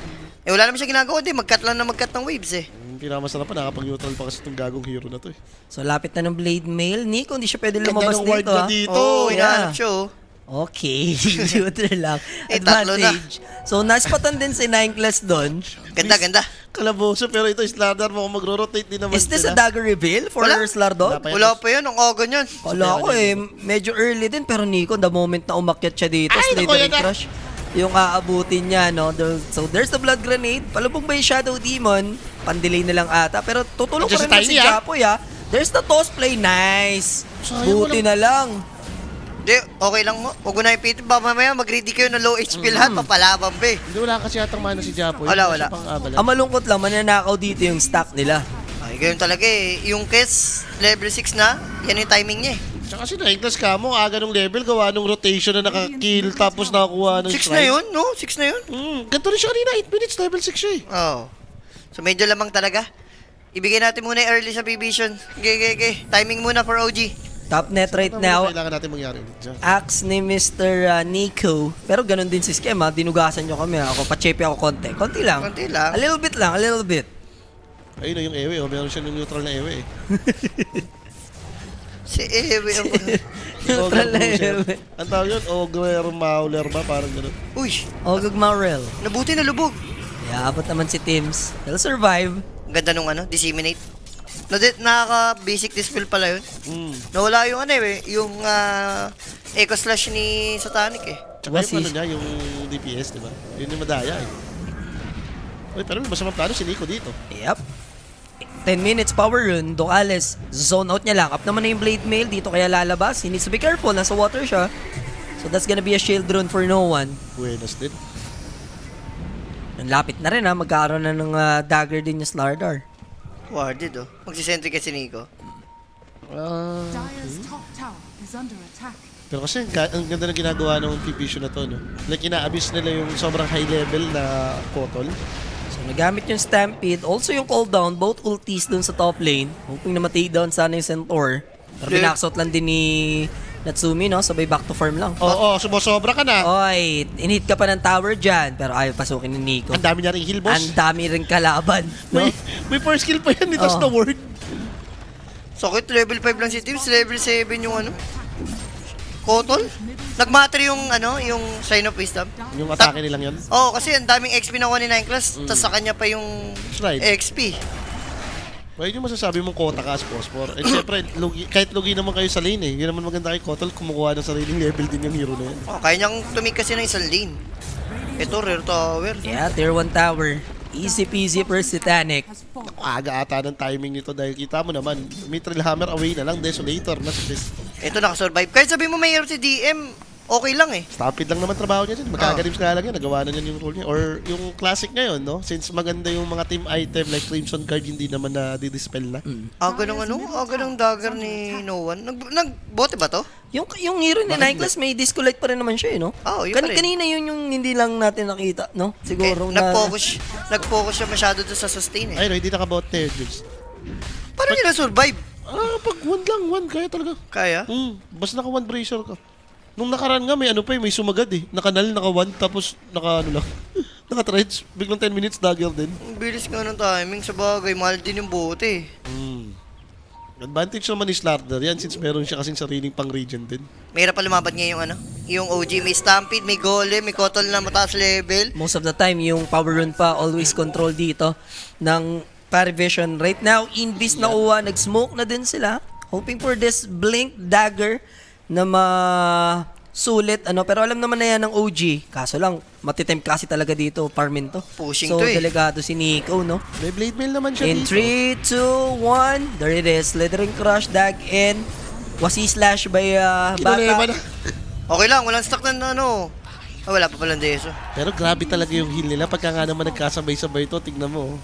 Eh wala naman siya ginagawa din. Mag-cut lang na mag-cut ng waves eh. Yung pinakamasarap pa, nakapag-neutral pa kasi itong gagong hero na to eh. So, lapit na ng Blade Mail. Nico, hindi siya pwede Ganda lumabas ng ward dito, na ha? dito. Oo, yeah. hinahanap siya oh. Okay, shooter lang. Tatlo na. Advantage. So, naspatan din si 9 class doon. Ganda. Kalaboso, pero ito Slardar mo kung magro-rotate din naman Is this a sila. dagger reveal for Wala. Slardog? Wala pa. Wala pa yan, ang aga niyan. Kala ko medyo early din. Pero Nico, the moment na umakyat siya dito, Ay, naku, Slithering yan na. Crush, yung aabutin niya, no? So, there's the Blood Grenade. Palubog ba yung Shadow Demon? Pandelay na lang ata. Pero tutulong Andiyan pa rin si si Tiny, Japoy, ah. There's the toss play. Nice. Sayang, Buti na lang. Hindi, okay lang mo. Huwag mo na ipitin. Baka mamaya mag-ready kayo ng low HP lahat. Papalaban ba eh. Hindi, wala kasi yatang mana si Japoy. Wala. Kasi pang abalan. Ang malungkot lang, mananakaw dito yung stack nila. Ay, ganyan talaga eh. Yung Kes, level 6 na, yan yung timing niya eh. Tsaka si Nightless Camo, aga nung level, gawa nung rotation na nakakill, tapos nakakuha ng 6 na yun, no? 6 na yun. Ganito rin siya kanina, 8 minutes, level 6 siya eh. Oo. So medyo lamang talaga. Ibigay natin muna yung early sa Vision. Okay. Timing muna for OG. Top net right now, Kailangan natin mangyari ulit dyan. axe ni Mr. Nico. Pero ganun din si Skem, ha? Dinugasan nyo kami, ha? Ako, pachepe ako konti. Konti lang. Konti lang. A little bit lang, a little bit. Ayun na yung Ewe, oh. Meron siya ng neutral na Ewe eh. Si Ewe ang... Neutral na Ogre Ewe. Bruiser. Ang tawag yun, Ogre Mauler ba? Parang gano'n. Uy, Ogug Maurel. nabuti na lubog. Abot naman si Tims. He'll survive. Ang ganda nung Disseminate. Nakaka-basic dispel pala yun. Nawala yung yung Echo Slash ni Satanic eh. Tsaka Diba, yung ano niya, yung DPS, di ba? Yun yung madaya eh. Uy, pero may masamang plano si Nico dito. Yep. 10 minutes power rune. Duales. Zone out niya lang. Up naman na yung Blade Mail. Dito kaya lalabas. He needs to be careful. Nasa water siya. So that's gonna be a shield rune for no one. Buenas din. Ang lapit na rin, ha. Magkakaroon na ng dagger din yung Slardar. Warded Magsisentry kasi Nico. Dire's top tower is under attack. Pero kasi ang ganda ng ginagawa ng Vision na to, no? Like, ina-abuse nila yung sobrang high level na Kotol. So nagamit yung Stampede. Also yung cooldown. Both ultis dun sa top lane. Hoping na ma-take down sana yung Centaur. Pero Yeah. binaksot lang din ni Natsumi, no? Sabay back to farm lang. Oo, sumosobra ka na. Oy, inhit ka pa ng tower dyan. Pero ayaw pasukin ni Nico. Ang dami niya ring heal, boss. Ang dami rin kalaban, no? May first kill pa yan, itas Oo. na word. Sakit, level 5 lang si Tims, level 7 yung Kotol? Nagmatter yung yung Sign of Wisdom. Yung atake nilang yun. Oo, kasi ang daming XP na 1 in 9 class, tas sa kanya pa yung Slide. XP. Well, yung masasabi mong kota ka as Phosphor. And syempre, kahit lugi naman kayo sa lane eh. Yun naman maganda kay Kotol, kumukuha ng sariling level din yung hero na yan. Oh, kaya niyang tumig kasi ng isang lane. Ito, Rare Tower. Yeah, tier 1 tower. Easy peasy for Titanic. Has fallen. Aga ata ng timing nito dahil kita mo naman, may Hammer away na lang, Desolator na si Chris. Ito, nakasurvive. Kahit sabi mo may hero si DM, okay lang eh. Stampede lang naman trabaho niya dyan. Magkagalims nga lang yan. Nagawa na niya yung role niya. Or yung classic ngayon, no? Since maganda yung mga team item like Crimson Card, hindi naman na didispel na. Aga ng aga ng dagger ni No One. Nagbote ba to? Yung hero ni Bakit Nightless may discolite pa rin naman siya, eh, no? Oo, yun pa rin. Kanina yun yung hindi lang natin nakita, no? Siguro Nag-focus siya masyado doon sa sustain eh. Ay, no, hindi nakabot na yun, Jules. Paano nila survive? Pag one lang, one, kaya talaga. Kaya? Basta naka one bracer ka. Nung nakaraan nga, may may sumagad eh. Naka-null, naka-one, tapos naka-ano lang. Naka-trench. Biglang 10 minutes, dagger din. Ang bilis nga ng timing sa bagay. Mahal din yung bote eh. Advantage naman ni Slardar yan since meron siya kasing sariling pang-region din. Mahirap pa lumaban niya yung yung OG. May Stampede, may Golem, may Kotol na mataas level. Most of the time, yung power rune pa always control dito ng Parivision. Right now, Invis na uwa, nag-smoke na din sila. Hoping for this Blink Dagger na masulit. Pero alam naman na yan ng OG. Kaso lang, matitempt kasi talaga dito, farmin to. Pushing so, to eh. delikado si Nico, no? May blade mail naman siya In dito. 3, 2, 1, there it is. Slithering Crush, dag in. Was he slash by Kinulema Bata? na. Okay lang, walang stock na wala pa palang deso. Pero grabe talaga yung heal nila. Pagka nga naman nagkasabay-sabay to, tignan mo.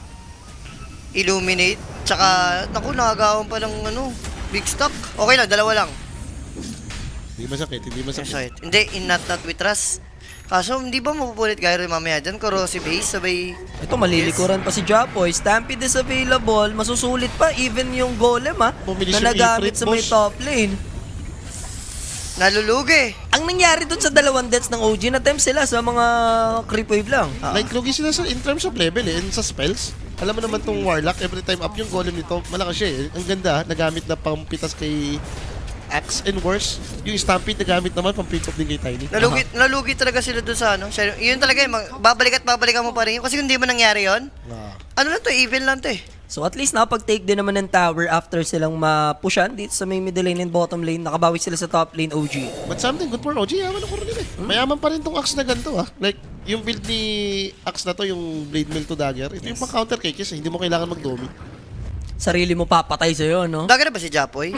Illuminate. Tsaka, nakagawan pa ng big stock. Okay lang, dalawa lang. Hindi masakit, hindi masakit. Masakit. Hindi, in not with trust. Kaso, hindi ba mapupulit Gyro mamaya dyan? Corrosive base, sabay... Ito, malilikuran pa si Japoy. Stampede is available. Masusulit pa. Even yung golem, Bumilis na yung nagamit Ifrit, sa may boss. top lane. Nalulugi. Ang nangyari dun sa dalawang deaths ng OG, na-tempt sila sa mga creep wave lang. Like, lugi sila in terms of level eh, and sa spells. Alam mo naman tong Warlock, every time up yung golem nito, malakas siya eh. Ang ganda, nagamit na pampitas kay X and worse, yung Stampede na gamit naman pang pick up din kay Tiny. Nalugi talaga sila doon sa ano. Yun talaga babalik at babalikan mo pa rin yun. Kasi kung di mo nangyari yun, ano lang to, even lang to eh. So at least nakapag-take din naman ng tower after silang ma-pushan dito sa may middle lane and bottom lane. Nakabawi sila sa top lane OG. But something good for OG, yaman ako rin eh. Mayaman pa rin tong Axe na ganito Like, yung build ni Axe na to, yung Blade Mill to Dagger, ito yung pang-counter kay Kiss hindi mo kailangan mag-domi. Sarili mo papatay sa'yo, no? Dagger na ba si Japoy?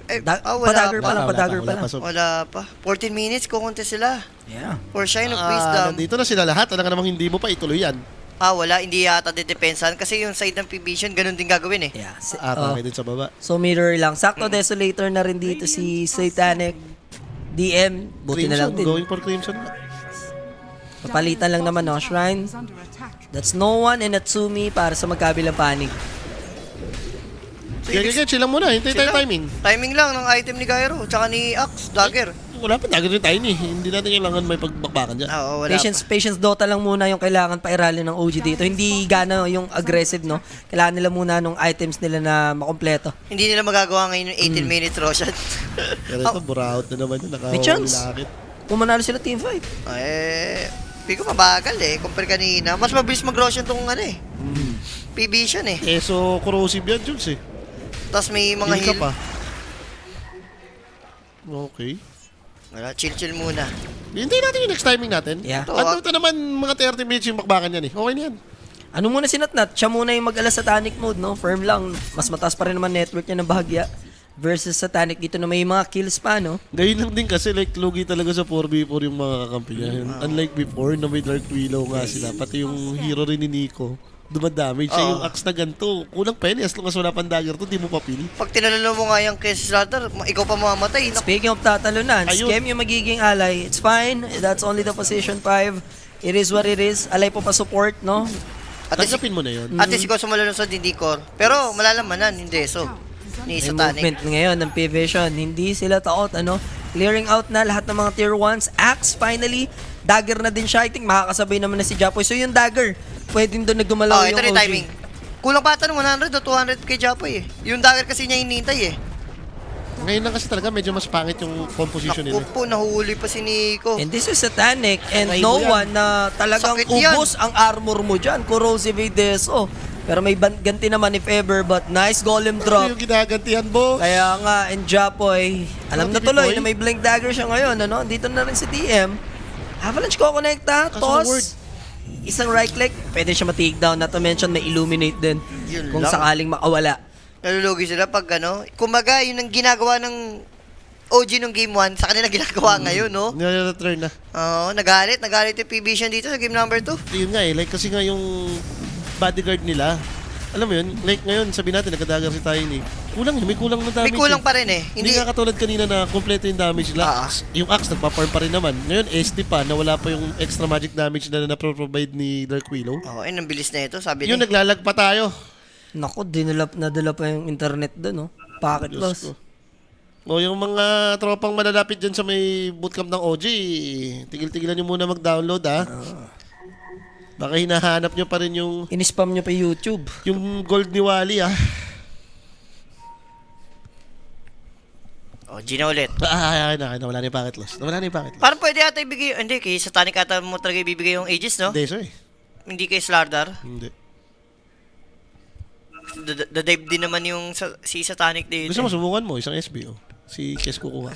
Pa-dagger pa lang, pa-dagger pa lang. Wala pa. 14 minutes, kukunti sila. Yeah. For Shine of Wisdom. Nandito na sila lahat, alam ka namang hindi mo pa ituloy yan. Wala. Hindi yata didepensan. Kasi yung side ng P-Vision, ganun din gagawin eh. Yeah. Atake din sa baba. So mirror lang. Sakto Desolator na rin dito si Satanic. DM, buti na lang din. Going for Crimson. Papalitan lang naman, no? Shrine. Is under attack. That's no one and Natsumi para sa magkabilang panig. Kaya chill lang muna, hintay tayo timing. Timing lang ng item ni Gyro, tsaka ni Axe, Dagger. Wala pa, Dagger rin Tiny. Hindi natin kailangan may pagbakbakan dyan. Oo, wala Patience Dota lang muna yung kailangan pairalin ng OG dito. Hindi gana yung aggressive, no? Kailangan nila muna nung items nila na makompleto. pa. Hindi nila magagawa ngayon yung 18 minutes Roshan. Pero ito, buraut na naman yun. May chance. Nakahuli Kung manalo sila team fight. Hindi ko mabagal eh, compare kanina. Mas mabilis mag-Roshan tong ano eh. P-Vision eh. so corrosive yan, Jules eh. Tapos may mga Heal ka heal. pa. Okay. Wala, chill muna. Hintay natin yung next timing natin. Yeah. At ito naman, mga 30 minutes yung bakbakan yan eh. Okay na yan. Ano muna si Natnat? Siya muna yung mag-alas satanic mode, no? Firm lang. Mas mataas pa rin naman network niya ng bahagya. Versus satanic dito na may mga kills pa, no? Ngayon lang din kasi like lugi talaga sa 4v4 yung mga kakampi niya. Unlike before na may Dark Willow nga sila. Pati yung hero rin ni Nico. Dumadamage siya yung axe na ganito. Kulang pa yun, as long as wala pang dagger to, di mo papil. Pag tinalalo mo nga yung Case Slaughter, ikaw pa mamamatay. Speaking of tatalunan, Ayun. Scam yung magiging ally. It's fine. That's only the position 5. It is what it is. Alay po pa support, no? At least, Tanggapin mo na yun. at least ikaw sumalalo sa Dindicor. Pero malalaman hindi. So, ni May Satanic. movement ngayon ng P-Vision. Hindi sila taot, ano? Clearing out na lahat ng mga tier 1s. Axe, finally. Dagger na din siya. I think makakasabay naman na si Japoy. So yung dagger, pwedeng doon nagdumalaw Ito yung rin OG. timing. Kulang pa ata ng 100 o 200 kay Japoy eh. Yung Dagger kasi niya hinintay eh. Ngayon lang kasi talaga medyo mas pangit yung composition nila. Naku po, nahuli pa si Nico. And this is Satanic and Try no mo yan. one na talagang Sakit yan. ubos ang armor mo dyan. Corrosive Deso. Pero may ganti naman if ever, but nice golem Ano drop. yung ginagantihan mo? Kaya nga, and Japoy, alam na TV tuloy boy. na may blink dagger siya ngayon, ano? Dito na rin si TM. Avalanche ko connecta, Kaso word. toss. Isang right click, pwede siya ma-takedown. Not to mention, may illuminate din. Yun Kung lang. sakaling makawala. Nalulugi sila pag ano. Kumbaga, yun ang ginagawa ng OG nung game 1, sa kanila ginagawa ngayon, no? Nire-return na. Oo, nagalit yung P-Vision dito sa game number 2. Yun nga eh, like kasi nga yung bodyguard nila, alam mo yun, like ngayon, sabi natin, nagkadagar si Tiny. May kulang na damage. May kulang eh. pa rin eh. Hindi nga katulad kanina na kompleto yung damage nila. Yung axe, nagpa-farm pa rin naman. Ngayon, SD pa, na wala pa yung extra magic damage na na-provide ni Dark Willow. Oo, ang bilis na ito, sabi Yung niya. naglalag pa tayo. Naku, nadala pa yung internet doon, no? Packet Diyos loss. ko. O yung mga tropang malalapit dyan sa may bootcamp ng OG, tigil-tigilan nyo muna mag-download ha. Baka hinahanap nyo pa rin yung In-spam nyo pa YouTube. gold ni Wally ha. OG na ulit. Nawala na yung packet loss. Parang pwede ata ibigay, hindi, kay Satanic ata mo talaga ibibigay yung Aegis, no? Hindi, sir. Hindi kay Slardar. Hindi. Dive din naman yung si Satanic dito. Gusto mo, subukan mo, isang SB, oh. Si Kes kukuha.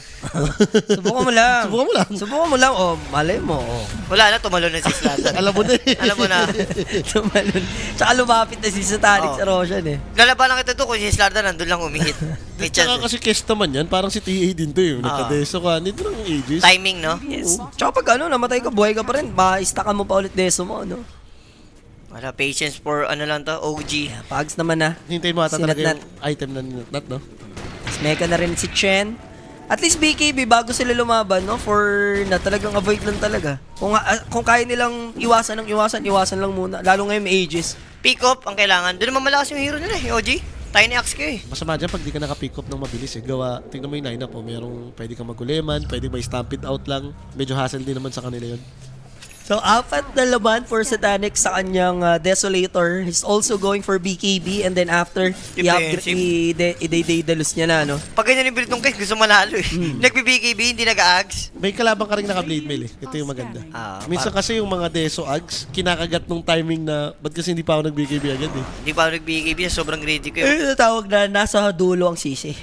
Subukan mo lang. Subukan mo lang. Subukan mo lang. Oh, malay mo. Oh. Wala na, tumalo na si Slardar. Alam mo na eh. Alam mo na. Tumalun. Tsaka lumapit na si Satanic Oo. sa Roshan eh. Lalaban lang kita to kung si Slardar nandun lang umihit. May chance. Tsaka kasi Kes naman yan, parang si TA din to eh. Nagkadeso ka, nito lang ages. Timing, no? Yes. Tsaka pag namatay ka, buhay ka pa rin. Ma-stackan mo pa ulit deso mo, no? Wala patience for ano lang to, OG. Pags naman na. Hintayin mo ata Si talaga Natnat. yung item na Natnat, no? Mas meka na rin si Chen. At least BKB, bago sila lumaban, no? For na talagang avoid lang talaga. Kung kaya nilang iwasan lang muna. Lalo ngayon may ages. Pick up ang kailangan. Doon naman malakas yung hero nila, yung OG. Tiny Axe ko eh. Masama dyan pag di ka naka-pick up ng mabilis eh. Tingnan mo yung lineup, oh. Merong pwede kang maguleman, pwede may stampede out lang. Medyo hassle din naman sa kanila yun. So, apat na laban for Satanic sa kanyang Desolator. He's also going for BKB and then after, Defensive. i-Daedalus niya na, no? Pag ganyan yung build ng case, gusto manalo eh. Nag-BKB, hindi nag-ags. May kalabang ka rin naka-blade mail eh. Ito yung maganda. Minsan kasi yung mga Deso Ags, kinakagat nung timing na, ba't kasi hindi pa ako nag-BKB agad eh. Hindi pa ako nag-BKB, sobrang greedy ko yun. Eh, tawag na nasa dulo ang sisi.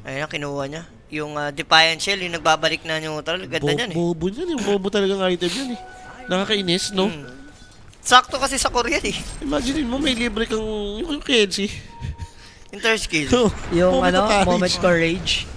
Ayun, kinuha niya. Yung Defiant Shell, yung nagbabalik na neutral, ganda niyan eh. Bobo yan, yung bobo talagang item yan eh. Nakakainis, no? Sakto kasi sa Korean eh. Imagine mo, may libre kang, yung KNC. Interskill. Yung Moment of moment courage.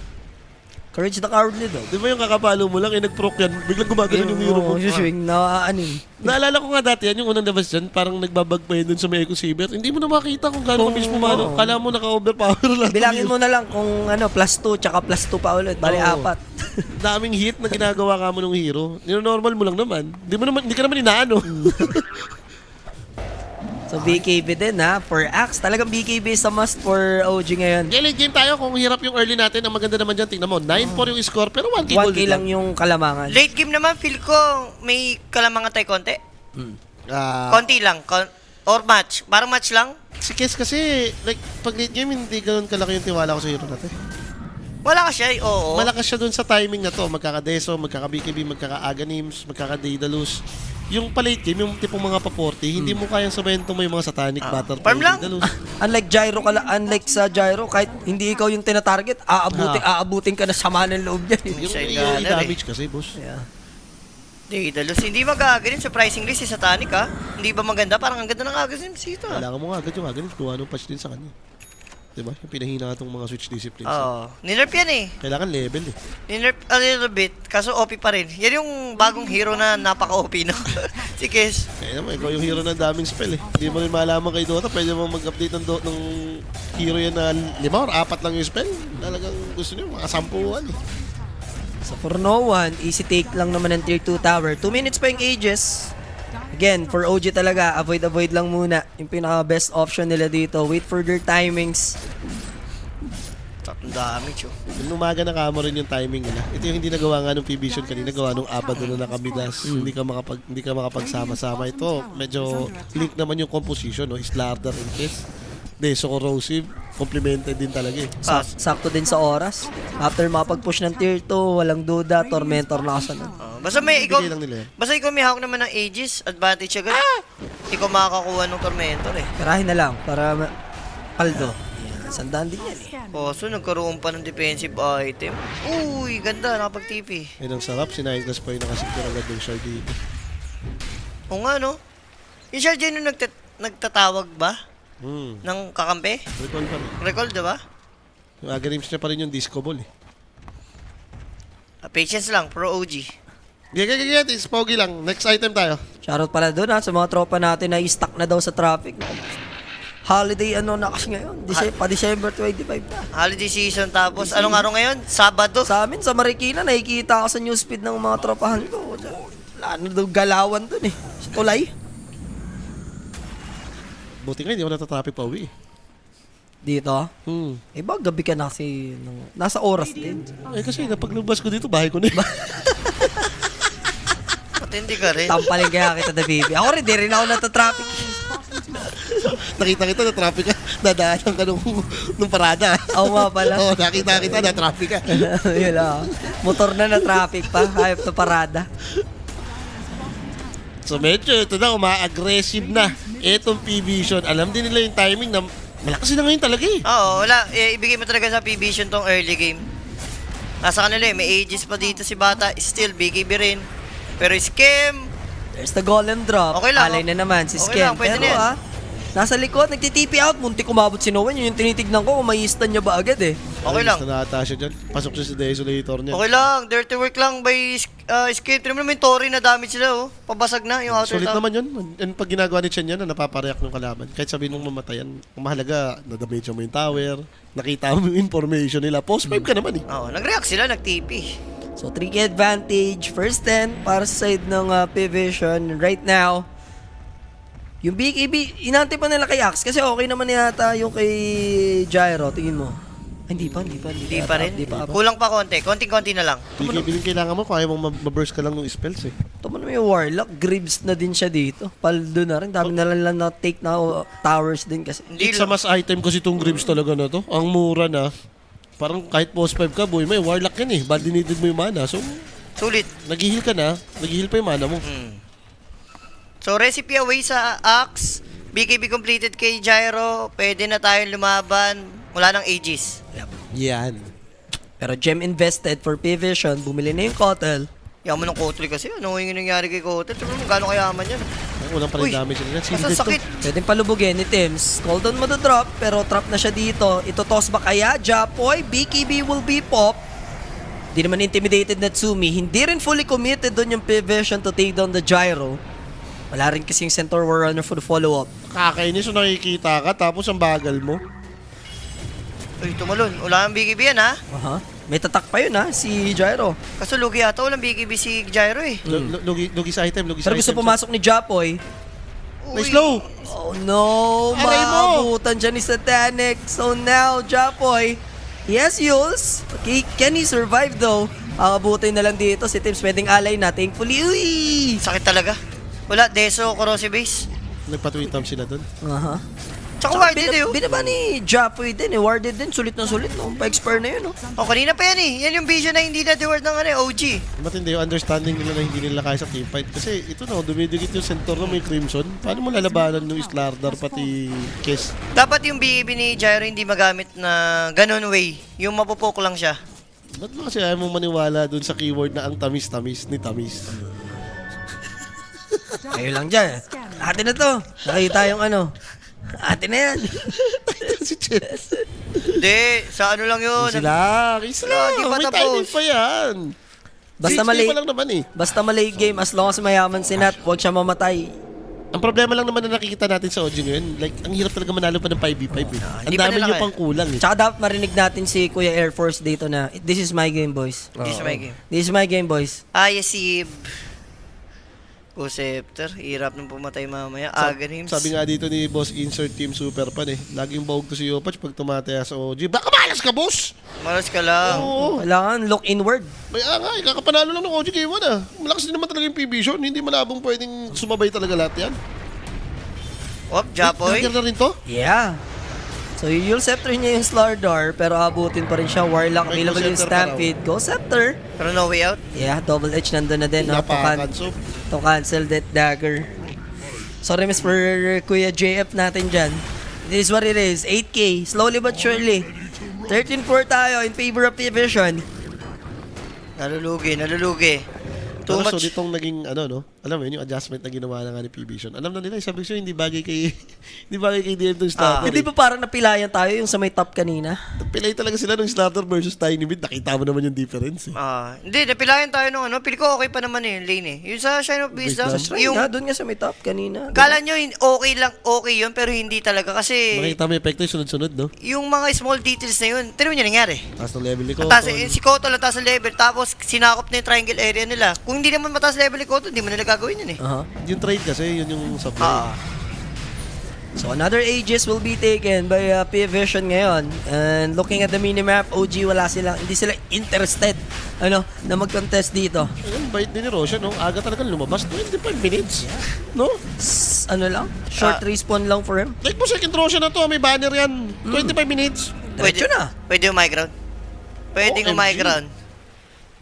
Courage the cowardly daw. Di ba yung kakapalo mo lang, nag-proc yan, biglang gumagano yung hero mo. Swing na ano. Naalala ko nga dati yan, yung unang labas dyan, parang nagbabag pa yun dun sa may Echo Saber. Hindi mo na makita kung gaano ka mismo mano. Kala mo naka-overpower lang. Bilangin mo na lang kung plus 2 tsaka plus 2 pa ulit. Bali, Oo. 4. Daming hit na ginagawa ka mo ng hero. Normal mo lang naman. Hindi ka naman inaano. So, BKB din ha, for Axe. Talagang BKB is a must for OG ngayon. Kaya late game tayo, kung hirap yung early natin, ang maganda naman dyan, tingnan mo, 9-4 yung score, pero 1k 1K lang yung kalamangan. Late game naman, feel ko may kalamangan tayo konti. Konti lang. Or match. Parang match lang. Si Kes kasi, like, pag late game, hindi ganoon kalaki yung tiwala ko sa hero natin. Wala ka siya eh, oo. Malakas siya dun sa timing na to, magkaka-Deso, magkaka-BKB, magkaka-Aghanim's, magkaka-Daedalus. Yung pa-late game, yung tipong mga pa-40, hindi mo kayang sabayan itong may mga Satanic Butterfly. farm lang. Daedalus. Unlike sa Gyro, kahit hindi ikaw yung tinatarget, aabutin ka na sama ng loob niya. Yung Siya yung yung gunner damage kasi, boss. Yeah. Daedalus, hindi magagaling sa pricing list si Satanic ha. Hindi ba maganda? Parang ang ganda ng Aghanim dito. Kailangan mo nga agad yung Aghanim, kuha nung patch din sa kanya. Diba? Yung pinahina itong mga switch disciplines. Oo. Ninerf yan eh. Kailangan level eh. Ninerf a little bit, kaso OP pa rin. Yan yung bagong hero na napaka-OP no? Si Kes. Kaya naman, ikaw yung hero ng daming spell eh. Hindi mo rin malaman kay Dota, pwede mo mag-update ng hero yan na 5 or 4 lang yung spell. Talagang gusto nyo, mga 10-an eh. So for no one, easy take lang naman ng tier 2 tower. 2 minutes pa yung Aegis. Again, for OG talaga, avoid lang muna. Yung pinaka-best option nila dito. Wait for their timings. Ang damage oh. Nung umaga na kamo rin yung timing nila. Ito yung hindi nagawa nga nung P-Vision kanina, gawa nung Abaddon na nakamidas. Hindi ka makapagsama-sama. Ito, medyo link naman yung composition, no? Islarda and Kiss. Deso Corrosive, complemented din talaga eh. Sakto din sa oras. After makapag-push ng tier 2, walang duda, Tormentor na kasunod. Basta may ikaw, Bigay lang nila yan. basta ikaw may hawak naman ng Aegis, advantage agad. Hindi ko makakakuha ng Tormentor eh. Karahin na lang para paldo. Yan, sandaan din yan eh. Kaso nagkaroon pa ng defensive item. Uy, ganda, nakapag-TP. Ayun ang sarap, si Nightless pa yung nakasecure agad ng shard dito. O nga no? Yung Shard yung nagtatawag ba? Ng kakampi? Recall pa rin. Recall, diba? Yung Aghanim's niya pa rin yung disco ball eh. Patience lang, pro OG. Gaya, it's pogi lang. Next item tayo. Shoutout pala doon ha, sa mga tropa natin na stuck na daw sa traffic. Holiday na kasi ngayon. December 25 na. Holiday season tapos, anong araw ngayon? Sabado. Sa amin, sa Marikina, nakikita ako sa newsfeed ng mga tropahan ko. Wala na daw galawan doon eh. Sa tulay. Buti nga, hindi ako natatraffic pa uwi eh. Dito. Eh ba, gabi ka na kasi nasa oras din. Eh kasi napaglabas ko dito, bahay ko na eh. Matindi ka rin. Tampalin kaya kita na baby. Ako rin, di rin ako nata-traffic. Nakita kita na traffic ka. Dadaanan ka nung parada. Oo nga pala. Oo, nakita kita na traffic ka. Yun lang. Motor na traffic pa. Hayop na parada. So medyo ito na, uma-aggressive na. Itong P-Vision. Alam din nila yung timing na malakas na ngayon talaga eh. Oo, wala. Ibigay mo talaga sa P-Vision tong early game. Nasa kanila eh. May Aegis pa dito si Bata. Still, BKB rin. Pero scam. There's the golem drop. Okay lang, Alay na naman si okay Skem. lang, pwede Pero na yan. nasa likod, nagtitipi out. Muntik umabot si Noen. Yun yung tinitignan ko kung may instant niya ba agad eh. Okay lang. Basta na siya dyan. Pasok siya sa Desolator niya. Okay lang. Dirty work lang by Skip. Tignan mo naman yung Tori na damage sila oh. Pabasag na yung outer Sulit tower. naman yun. And pag ginagawa ni Chen yan, na napapareact ng kalaban. Kahit sabihin mong mamatayan, ang mahalaga, na-damage mo yung tower, nakita mo yung information nila. Post 5 ka naman eh. Oo, nag-react sila, nag-TP. So 3K advantage. First 10 para sa side ng P-Vision. Right now, yung BKB, inante pa nila kay Axe kasi okay naman yata yung kay Gyro. Tingin mo. Ay, hindi pa. Hindi pa rin. Hindi pa. Kulang pa konti. Konting-konti na lang. Bigay kailangan mo kung ayaw mong ma-burst ka lang ng spells eh. Ito mo naman yung Warlock, Greaves na din siya dito. Paldo na rin, dami na lang na-take na towers din kasi. Hindi Sa mas item kasi itong Grims talaga na to. Ang mura na. Parang kahit post 5 ka, boy, may Warlock yan eh. Bad needed mo yung mana. So, Sulit. nag-heal ka na. Nag-heal pa yung mana mo. So, recipe away sa Axe. BKB completed kay Gyro. Pwede na tayong lumaban. Wala ng Aegis. Yan. Pero gem invested for P-Vision, bumili na yung Kotel. Yaman ng Kotel kasi. Ano yung nangyari kay Kotel? Siguro gano'ng kayaman yan. Ay, walang pa rin Uy, damage nila. Basta sakit. Pwedeng palubugin ni Tims. Coldon madodrop, pero trap na siya dito. Ito toss ba kaya? Japoy, BKB will be pop. Di naman intimidated na Tsumi. Hindi rin fully committed doon yung P-Vision to take down the Gyro. Wala rin kasing Centaur War Runner for the follow-up. Kakainis yung nakikita ka, tapos ang bagal mo. Uy, tumalon. Wala ng BKB yan, ha? Aha. May tatak pa yun ha, si Gyro. Kaso lugi ata. Walang BKB si Gyro, eh. Lugi sa item, lugi sa Pero item. gusto pumasok ni Japoy. Nice slow! Oh no! Aray mo! Maabutan siya ni Satanic. So now, Japoy, he has Yules. Okay, can he survive though? Abutin na lang dito. Si Tims pwedeng alay na. Thankfully, uy! Sakit talaga. Wala. Deso, Corrosive Base. Nagpa-tweet up sila dun. Aha. Tsaka warded, eh. Oh. Binaba ni Japoy din eh. Warded din. Sulit na sulit no. Pa-expire na yun no. Oh, kanina pa yan, eh. Yan yung vision na hindi na reward ng OG. Matindi yung understanding nila na hindi nila kaya sa teamfight. Kasi ito no, dumidikit yung Centaur na may Crimson. Paano mo lalabanan yung Slardar pati Kiss? Dapat yung BKB ni Gyro hindi magamit na ganun way. Yung mapupok lang siya. Ba't mo kasi ayaw mo maniwala dun sa keyword na ang tamis-tamis ni Tamis? Kayo lang dyan. Atin na to. Nakita yung ano. Atin na yan. Si Chess. Hindi, sa ano lang yun. Easy lang, easy lang. Di pa May tapos. timing pa yan. Basta 6K mali. pa lang naman eh. Basta malay game. As long as mayaman si Nat, huwag siya mamatay. Ang problema lang naman na nakikita natin sa audio ngayon, like, ang hirap talaga manalo pa ng 5v5 eh. Ang hindi pa dami nila nyo kaya. pang kulang eh. Tsaka dapat marinig natin si Kuya Air Force dito na, this is my game, boys. This is my game. This is my game, boys. Ayasib. Scepter. Hirap nung pumatay mamaya. Aganims. Sabi nga dito ni Boss Insert Team Super Pan eh, laging baog to si Yopach pag tumataya sa OG. Baka malas ka, boss! Malas ka lang. Oo. Kailangan look inward. May angay, kakapanalo lang ng OG Game 1 ah. Malakas din naman talaga yung P-Vision. Hindi malabong pwedeng sumabay talaga lahat yan. Op, Japoy. Dagger na rin to? Yeah. So, yung Scepter niya yung Slardar, pero abutin pa rin siya. Warlock, May available yung Go Scepter Stampede. Go Scepter! Pero no way out. Yeah, double edge nandun na din. No? Napakakanso. To cancel that dagger. Sorry, miss, for Kuya JF natin dyan. This is what it is. 8K. Slowly but surely. 13-4 tayo in favor of P-Vision. Nalulugi. Too Pero so much. ditong naging ano no, alam mo yun, yung adjustment na ginawa na nga ni P-Vision. Alam na nila, sabi ko sa'yo, hindi bagay kay hindi bagay kay DM tong starter. Hindi ba parang napilayan tayo yung sa may top kanina? Pilay talaga sila ng starter versus Tiny Mid. Nakita mo naman yung difference eh. Hindi, napilayan tayo nung ano. Pili ko okay pa naman eh, lane eh. Yung sa Shine of Wisdom, Wisdom. yung Doon nga sa may top kanina. kala nyo okay lang, okay yun, pero hindi talaga. Kasi Makita mo yung epekto yung sunod-sunod, no? yung mga small details na yun, tira mo yung nangyari. Taas ng level ni Ang Koton. taas, si Koto lang taas ang level, tapos sinakop na yung triangle area nila. Kung hindi naman mataas level ni Koto, hindi mo nila gagawin yun eh. Aha. Yung trade kasi, yun yung supply. So another Aegis will be taken by P-Vision ngayon. And looking at the minimap, OG hindi sila interested na mag-contest dito. Ayun, bait din ni Roshan, no? Aga talaga lumabas. 25 minutes. No? Short respawn lang for him. Like mo, second Roshan na to. May banner yan. 25 minutes. Diretso na. Pwede yung high ground. Pwede yung OMG. high ground.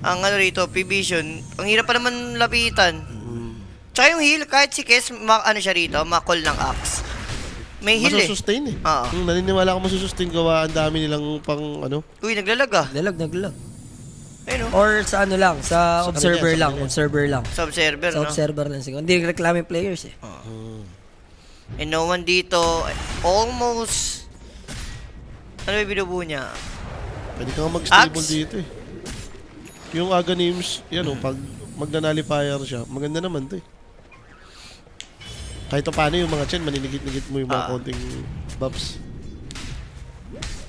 Ang ano rito, P-Vision, ang hirap pa naman lapitan. Tsaka yung heal, kahit si Kes, ano siya rito, makol ng axe. May heal eh. Masusustain eh. Oo. Naniniwala ako masusustain gawa. Ang dami nilang pang ano. Uy, naglalag ah. Naglag. Ayun oh. Or sa ano lang, sa Sa observer kanila, sa lang. kanila. Observer lang. Sa observer, Sa no? observer lang siguro. Hindi reklamo yung players eh. And no one dito, almost, ano ba binubuo niya? Pwede kang mag-stable Axe? dito eh. Yung Aganims, yan o, pag magnanalifier siya, maganda naman to eh. Kahit pa paano yung mga chen, maninigit-nigit mo yung mga konting buffs.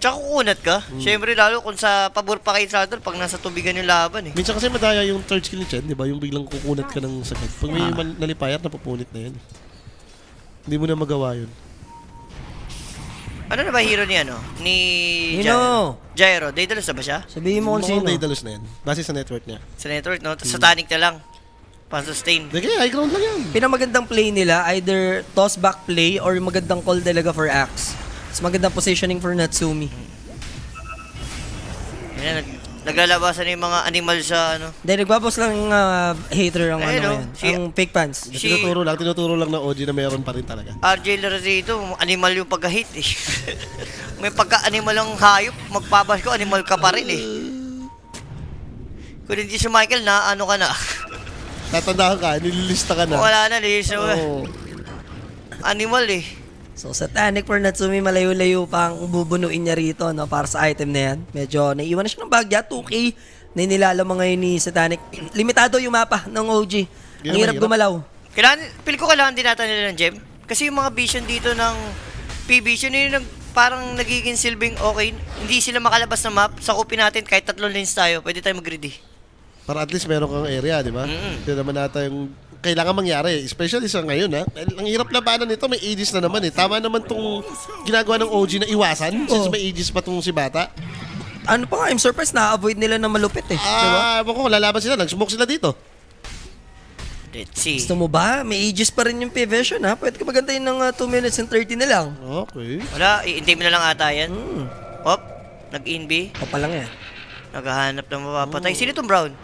Tsaka kukunat ka. Siyempre, lalo kung sa pabor pa kay Sador, pag nasa tubigan yung laban eh. Minsan kasi madaya yung third skill ni Chen, di ba? Yung biglang kukunat ka ng sakit. Pag may nalifier, napupunit na yan. Hindi mo na magawa yun. Ano na ba hero ni ano? Ni Nino! Gyro. Daedalus na ba siya? Sabihin mo kung Mukhang sino. Daedalus na yan. Base sa network niya. Sa network, no? Sa Titanic na lang. Pan-sustain. Hindi, high ground lang yan. Pinamagandang play nila, either toss back play or yung magandang call talaga for Axe. Mas magandang positioning for Natsumi. Yan, naglalabasan yung mga animal sa ano. Dahil nagbabos lang ng hater ang Ayun, ano oh. yan. Ang fake fans. Si- Tinuturo lang ng OG na meron pa rin talaga. RJ Larazito, animal yung pagka-hit eh. May pagka-animal ang hayop, magpabas ko, animal ka pa rin eh. Kung hindi si Michael, na ano ka na. Tatandaan ka, nililista ka na. Wala na, lihis na. Oo. Animal eh. So, Satanic for Natsumi, malayo-layo pa ang bubunuin niya rito, no, para sa item na yan. Medyo naiwan na siya ng bagya, 2K na inilalamang ngayon ni Satanic. Limitado yung mapa ng OG. Hindi Ang na hirap mahirap. gumalaw. Pili ko kailangan din natin nila ng gem. Kasi yung mga vision dito ng P-Vision, yun yung parang nagiging silbing okay. Hindi sila makalabas ng map. Sakupin natin kahit 3 lanes tayo. Pwede tayo mag-ready. Para at least meron kang area, di ba? Hindi naman natin yung kailangan mangyari. Especially sa ngayon, ha? Dahil ang hirap labanan nito, may aegis na naman eh. Tama naman tong ginagawa ng OG na iwasan since may aegis pa tong si Bata. Ano pa nga, I'm surprised na-avoid nila ng malupit eh. Ewan ko, lalaban sila. Nag-smoke sila dito. Let's see. Gusto mo ba? May ages pa rin yung P-Vision ha? Pwede ka magantayin ng 2 minutes and 30 na lang. Okay. Wala, i-intay mo na lang ata yan. Hop, nag-inb. O pa lang yan. Naghahanap ng mapapatay. Sino itong Brown?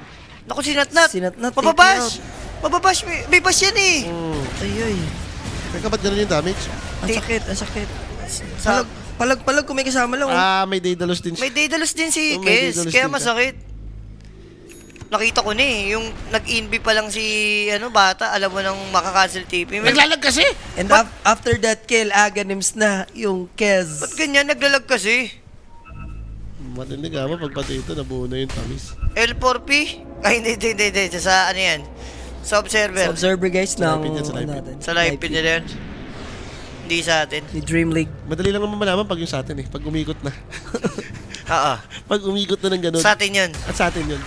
Naku, si Natnat. Si Natnat, Mababash! Mababash! May bash yan eh! Ay, ay. Teka, ba't ganun yung damage? Ang sakit, ang sakit. Sa, Palag kung may kasama lang. May Daedalus din siya. may Daedalus din si Oh, may Kes, Daedalus kaya din siya. masakit. Nakita ko na eh, yung nag-inb pa lang si Bata, alam mo nang makakancel TP. Naglalag kasi! And after that kill, Aganims na yung Kez. Ba't ganyan? Naglalag kasi. Matindi ka mo, pag pati ito, nabuo na yung tamis. L4P? Ay, hindi. Sa ano yan? Sa observer. Sa observer guys Sa ng live feed yan, sa live feed. natin. Sa live feed nila yan. Hindi sa atin. Ni Dream League. Madali lang naman malaman pag yung sa atin eh. Pag umikot na. Oo. Pag umikot na ng ganun. Sa atin yun. At sa atin yun.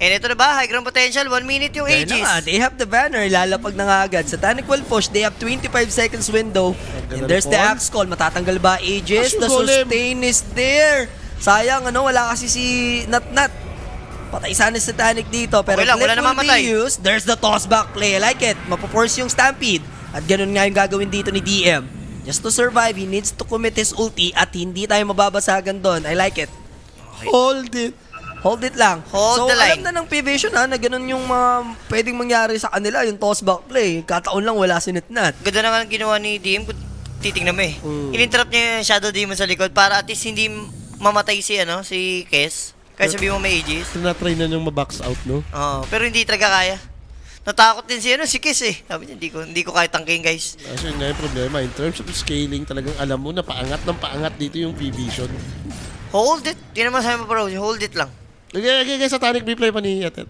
And ito na ba? High ground potential. 1 minute yung Ayun na ages. nga, they have the banner, lalapag na nga agad. Satanic will push, they have 25 seconds window. And there's the axe call, matatanggal ba Aegis? As you The golem. sustain is there. Sayang, wala kasi si Natnat. Patay sana si Satanic dito, pero Okay lang, clip wala na will mamatay. be used. There's the toss back play, I like it. Mapoforce yung Stampede. At ganun nga yung gagawin dito ni DM. Just to survive, he needs to commit his ulti at hindi tayo mababasagan doon. I like it. Hold it. Hold it lang. Hold so, the line. alam na ng P-Vision na ganun yung pwedeng mangyari sa kanila, yung toss back play. Kataon lang wala si Natnat. Ganda na nga ang ginawa ni DM kung titingnan mo eh. In-interrupt niya yung Shadow Demon sa likod para at least hindi mamatay si Kes. Kaya sabi mo may ages. Tinatry na niyang mabox out, no? Oo, pero hindi talaga kaya. Natakot din si Kes eh. Sabi niya, hindi ko kaya tangking guys. Kasi yun nga yung problema. In terms of scaling, talagang alam mo na paangat ng paangat dito yung P-Vision. Hold it. Di naman sabi mo bro, hold it lang. Lagay sa Tonic B-play pa ni Yatet.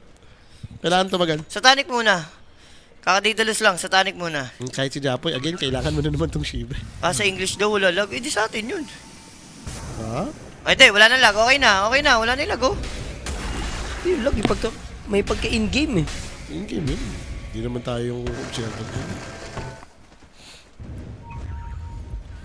Kailangan tumagal. Satanic muna. Kakadidalus lang, Satanic muna. Kahit si Japoy, again, kailangan mo na naman tong Shiba. Sa English daw wala lag. Eh di sa atin yun. Ha? Ay di, wala na lag. Okay na, wala na yung lag oh. Yung lag, may pagka in-game eh. Yung game yun. Hindi naman tayo yung observer.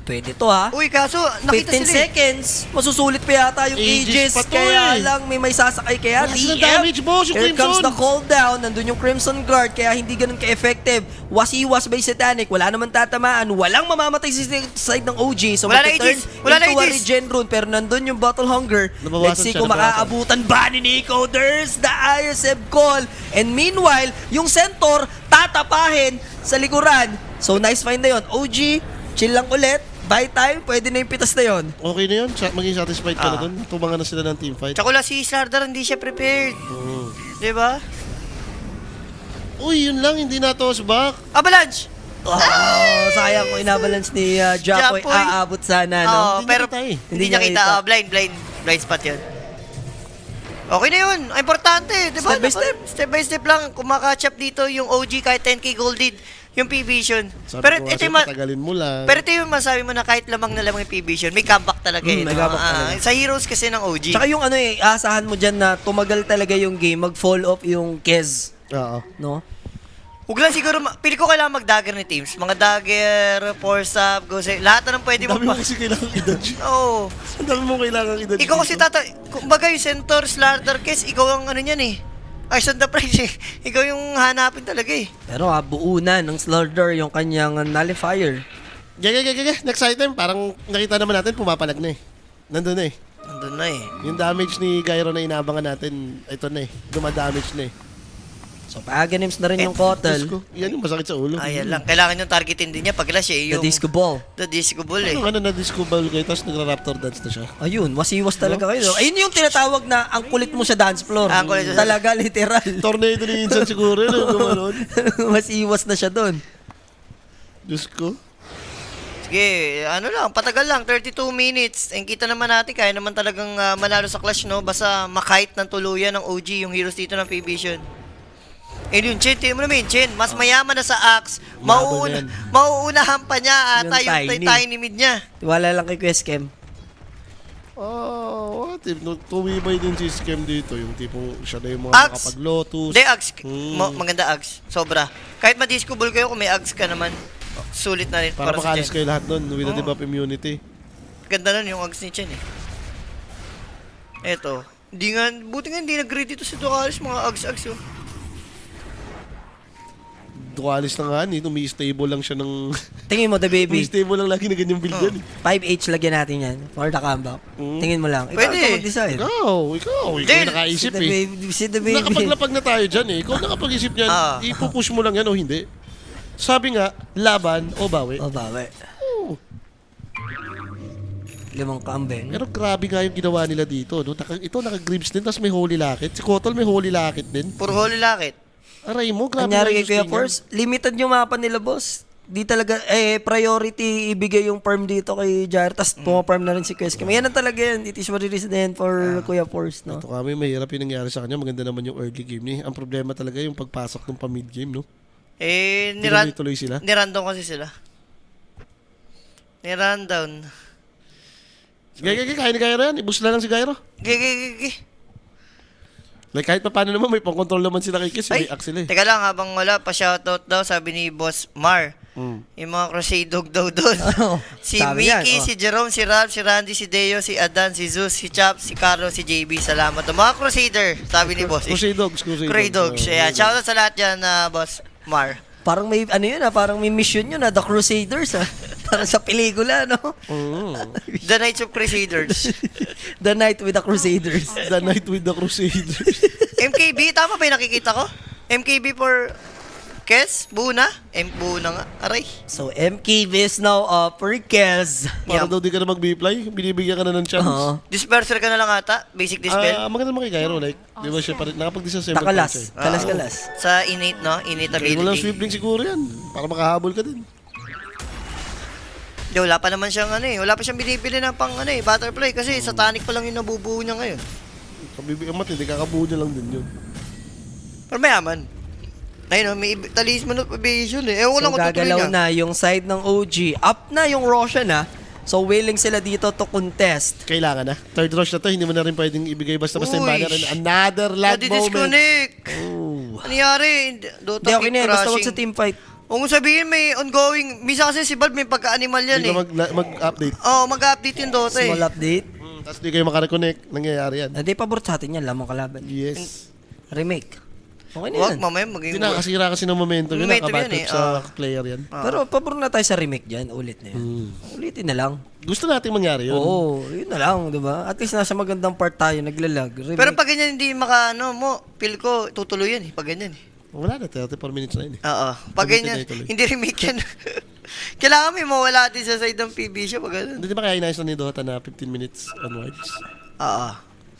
Pwede to ha. Uy, kaso 15 nakita sila eh. seconds. Masusulit pa yata yung Aegis Aegis. pa to Kaya eh. lang may sasakay kaya. Wala silang damage, boss, yung Here comes Crimson. the cooldown. Nandun yung Crimson Guard. Kaya hindi ganun ka-effective. Wasiwas by Satanic. Wala naman tatamaan. Walang mamamatay sa side ng OG. So Wala na magta-turn Aegis. Wala na into a Aegis. regen rune. Pero nandun yung Battle Hunger. Nabawasan Let's see siya, kung nabawasan. makaabutan ba ni Nico. There's the ISF call. And meanwhile, yung Centaur tatapahin sa likuran. So nice find na yun. OG, chill lang ulit. By time, pwede na yung pitas na yun. Okay na yun. Maging satisfied ka na dun. Tumangan na sila ng teamfight. Tsaka wala si Slardar, hindi siya prepared. Di ba? Uy, yun lang. Hindi na toss back. Avalanche! Oh, sayang kung inabalance ni Japoy. Japoy. Aabot sana, no? Oo, Hindi pero niya kita eh. hindi niya kita. Blind spot yun. Okay na yun. Ang importante, di ba? Step by step. Step by step lang. Kung makachap dito yung OG kahit 10k gold lead, yung P-Vision. Sabi Pero ko ito kasi yung patagalin mo lang. pero ito yung masabi mo na kahit lamang na lamang yung P-Vision, may comeback talaga eh. May no? comeback talaga. Sa heroes kasi ng OG. Tsaka yung asahan mo dyan na tumagal talaga yung game, mag-fall off yung Kez, Oo. no? Huwag lang siguro, pili ko kailangan mag-dagger ni teams. Mga dagger, force up, go say, lahat na ng pwede Ang dami mo mo. kasi kailangan i-dodge. Oo. Ang dami mo kailangan i-dodge. Ikaw kasi dito. kumbaga yung Centaur, Slardar, Kes, ikaw ang ano niyan eh. Ice on the price eh. Ikaw yung hanapin talaga eh. Pero buo na ng Slaughter yung kanyang nullifier. Next item, parang nakita naman natin, pumapalag na eh. Nandun na eh. Nandun na eh. Yung damage ni Gyro na inaabangan natin, ito na eh. Dumadamage na eh. So, pag-anims na rin yung Diyos Kotal. ko, yan yung masakit sa ulo. Ayan lang. Kailangan yung targetin din niya pag lash eh. The Yung Disco Ball. The Disco Ball eh. Ano na-disco ball kayo, tapos nagra-raptor dance na siya. Ayun, wasiwas talaga kayo. Ayun yung tinatawag na ang kulit mo sa dance floor. Ang kulit mo sa- Talaga, literal. Tornado ni Insan siguro, no? Gumanon. Wasiwas na siya doon. Diyos ko. Sige, ano lang, patagal lang, 32 minutes. And kita naman natin, kaya naman talagang manalo sa Clash, no? Basta makite ng tuluyan ng OG, yung heroes dito ng P-Vision. Eh yun, Chen, tingnan mo naman yun, Chen. Mas mayaman na sa Axe. Umabot na yan. Mauunahan pa niya ata Yung yung tiny. tiny mid niya. Tiwala lang kay Quest Chem. What if tumibay din si Scam dito, yung tipong siya na yung mga Axe. makapag-lotus. Hindi, Axe. Hmm. Maganda Axe. Sobra. Kahit ma-disco ball kayo, kung may Axe ka naman, sulit na rin Para para sa makalis Chen. kayo lahat nun with the Oo. debuff immunity. Ganda nun yung Axe ni Chen eh. Eto. Buti nga hindi nag-ready dito si Ducalis, mga Axe-Axe yun. Dualis na nga, umi-stable lang siya ng... Tingin mo, the baby. Umi-stable lang lagi na ganyang build yan. 5H lagyan natin yan for the comeback. Tingin mo lang. Ikaw Pwede. ikaw mag-decide. Ikaw Del, nakaisip Si the eh. baby. Si the baby. Nakapaglapag na tayo dyan eh. Ikaw nakapag-isip niyan, ipupush mo lang yan o hindi. Sabi nga, laban o bawi. O, bawi. Oo. 5 kambing. Pero grabe nga yung ginawa nila dito. No? Ito naka-grips din, tapos may holy locket. Si Kotol may holy locket din. Puro holy locket. Aray mo, grabe Kanyari nga kay yung Kuya sustain Force, limited yung mapa nila, boss. Di talaga, priority ibigay yung farm dito kay Jar, tas pumaparm na rin si Quest Chem. Yan na talaga yan. It is what it is then for Kuya Force, no? Ito kami, mahirap yung nangyari sa kanya. Maganda naman yung early game niya. Ang problema talaga yung pagpasok ng pa-mid game, no? Eh, Tuloy-tuloy sila. Nirandom kasi sila. Nirandom. Kaya ni Gyro yan. Ibus na lang si Gyro. Gigi. Like kahit pa paano naman, may pang-control naman sila kay Kiss. May axe sila eh. Teka lang, habang wala, pa-shoutout daw, sabi ni Boss Mar. Yung mga crusade dog daw doon. Oh, Si sabi yan, Mickey, oh. si Jerome, si Ralph, si Randy, si Deo, si Adan, si Zeus, si Chap, si Carlo, si JB. Salamat. Mga crusader, sabi ni Boss. Crusade Dogs. Crusade Dogs. Ayan, shoutout sa lahat dyan, Boss Mar. Parang may, parang may mission yun, The Crusaders, Parang sa pelikula, no? The Knights of Crusaders. The Night with the Crusaders. The Night with the Crusaders. MKB, tama ba yung nakikita ko? MKB for Kes? Buo na? Buo na nga. Aray. So, MKV is now for Kez. Para daw di ka na mag-be-fly, binibigyan ka na ng chance. Oo. Disperser ka na lang ata? Basic dispel? Maganda naman kay Gyro, like, di ba siya pa rin, nakapag-disassemble Takalas. pa siya. Kalas-kalas. Sa innate, no? Innate Kaya mo lang ability. sweepling siguro yan, para makahabol ka din. Di, wala pa naman siyang wala pa siyang binibili ng pang butterfly kasi satanic pa lang yung nabubuo niya ngayon. Kabibigyan mat, hindi kakabuo niya lang din yun. Pero mayaman. Ayun, may talisman of evasion eh. Ewan ko So, lang kung tutuloy gagalaw niya. na yung side ng OG. Up na yung Roshan, So, willing sila dito to contest. Kailangan na. Third rush na to, hindi mo na rin pwedeng ibigay basta-basta yung Uy, banner. Another lag moment. Nadi-disconnect. Oh. Ano nangyari? Dota Hindi, okay keep na yan. Basta wag crashing. sa teamfight. Kung sabihin may ongoing, misa kasi si Valve may pagka-animal yan Bigla mag-update. mag-update yung Dota Small update. Tapos di kayo makareconnect. Nangyayari yan. Hindi, pabor sa atin yan. Lamang kalaban. Yes. Remake. Okay na Wag, yan. mamaya maging... Tinakasira kasi ng momentum yun. Momentum Nakabatrip yun eh, sa player yan. Pero pabor na tayo sa remake dyan. Ulit na yan. Ulitin na lang. Gusto nating mangyari yun. Oo, yun na lang, di ba? At least nasa magandang part tayo, naglalag. Remake. Pero pag ganyan hindi feel ko, tutuloy yan pag ganyan Wala na, 34 minutes na yun eh. Oo. Pag ganyan, Tuloy-tuloy. hindi remake yan. Kailangan may mawala din sa side ng PB siya pag ganun. Hindi ba kaya inayos na ni Dota na 15 minutes onwards? Oo.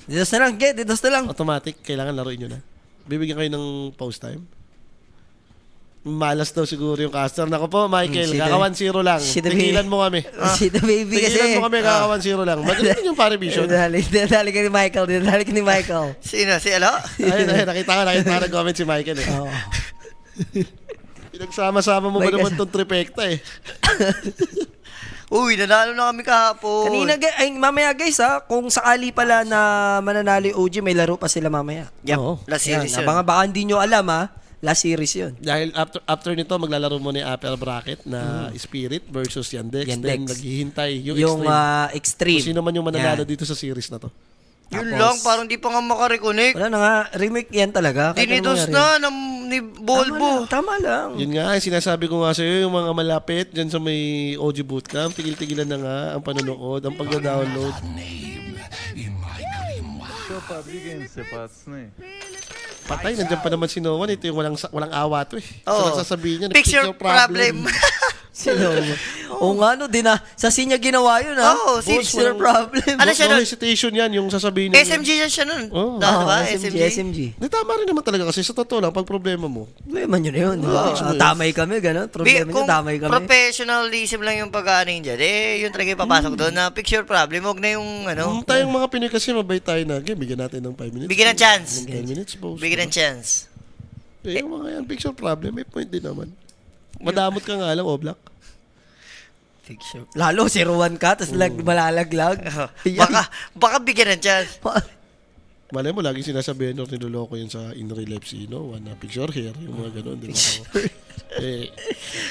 Didos na lang, didos na lang. Automatic, kailangan laruin nyo na. Bibigyan kayo ng post time. Malas daw siguro yung caster. Nako po, Michael, Si kaka 1-0 lang. si the Tigilan baby. mo kami. Si the baby kasi. Tigilan mo kami, kaka 1-0 lang. Magaling yung pare vision. Dinadali ka ni Michael, dinadali ka ni Michael. Sino? Si Alo? Ayun, nakita ko nag-comment si Michael eh. Oo. Pinagsama-sama mo ba May naman itong tripekta eh? Uy, nanalo na kami kahapon. Mamaya guys kung sakali pala na mananalo yung OG, may laro pa sila mamaya. Yep, Oo. last series yun. Baka hindi nyo alam last series yun. Dahil after nito, maglalaro mo na yung upper bracket na Spirit versus Yandex. Yandex. Then naghihintay yung Yung Extreme. Kung extreme. sino man yung mananalo Yan. dito sa series na to. Yun Tapos, lang, parang di pa nga makareconnect. Wala na nga, remake yan talaga. Kahit anong Dinidos mangyari. na ni Volvo. Tama lang. Yun nga, sinasabi ko nga sa'yo, yung mga malapit dyan sa may OG Bootcamp, tigil-tigilan na nga ang panonood, ang pagda-download. Все, подвигаемся, пацаны. Patay, nandiyan pa naman si Noan. Ito yung walang awa to eh. Oo. So, sasabihin niya, Picture problem. Sino? O nga, no, sa sinya ginawa yun, ha? Oo, Picture walang- problem. Ano siya No nun? hesitation yan, yung sasabihin niya. SMG yan siya nun. Oo. Diba? SMG. SMG. Di, tama rin naman talaga kasi sa totoo lang, pag problema mo, Problema nyo na yun, di ba? Tamay kami, gano'n. Problema nyo, Kung tamay kami. professionalism lang yung pag-ano yun dyan, yun talaga yung papasok doon na picture problem. Huwag na yung tayong mga Pinoy kasi mabait tayo na, okay, bigyan natin ng 5 minutes. Bigyan ng chance. 10 minutes post. Bigyan ng chance. Yung mga yan, picture problem, may point din naman. Madamot ka nga lang, Oblak. Picture. Lalo, 0-1 ka, tapos malalaglag. Yan. Baka bigyan ng chance. Malay mo, lagi sinasabihin nyo, niloloko yun sa in real life sino, one na picture here, yung mga ganun, di ba?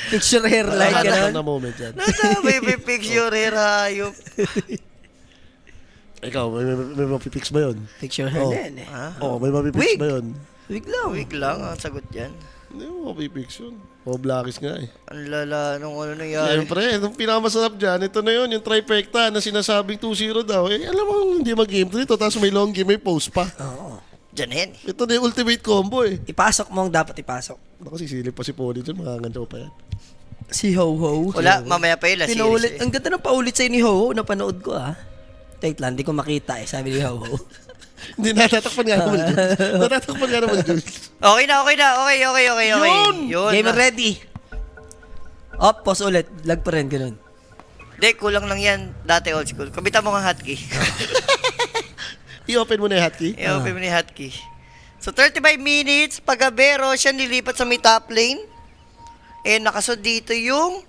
Picture hairline, Nagkakaroon gano'n. na moment yan. May picture here, hayop. Ikaw, may mapipix ba yun? Picture Oh. hairline, eh. Oo, may mapipix Wig. ba yun? Wig lang. Week lang ang sagot yan. Hindi mo mapipix yun. Oblakis nga eh. Ang lala nung ano nangyari. Siyempre, itong pinakamasarap dyan, ito na yun, yung trifecta na sinasabing 2-0 daw. Eh, alam mo, hindi mag-game to dito, tapos may long game, may post pa. Oo. Diyan yan. Ito na yung ultimate combo eh. Ipasok mo ang dapat ipasok. Ako, sisilip pa si Poli dyan, makakanda pa yan. Si Ho-Ho. Wala, mamaya pa yun. Pinaulit. Series, Ang ganda ng paulit sa'yo ni Ho-Ho. Napanood ko, ah. Wait lang, di ko makita eh. Sabi ni Ho-Ho. Hindi, natatakpan nga naman, Jules. Natatakpan nga naman, Jules. Okay na. Okay. Yun! Game ready. Up, pause ulit. Lag pa rin, ganun. Hindi, kulang lang yan. Dati old school. Kabitan mo nga hotkey. I-open mo na yung hotkey. I-open mo ni hotkey. So, 35 minutes. Pagabero, siya nilipat sa may top lane. Eh, nakasod dito yung...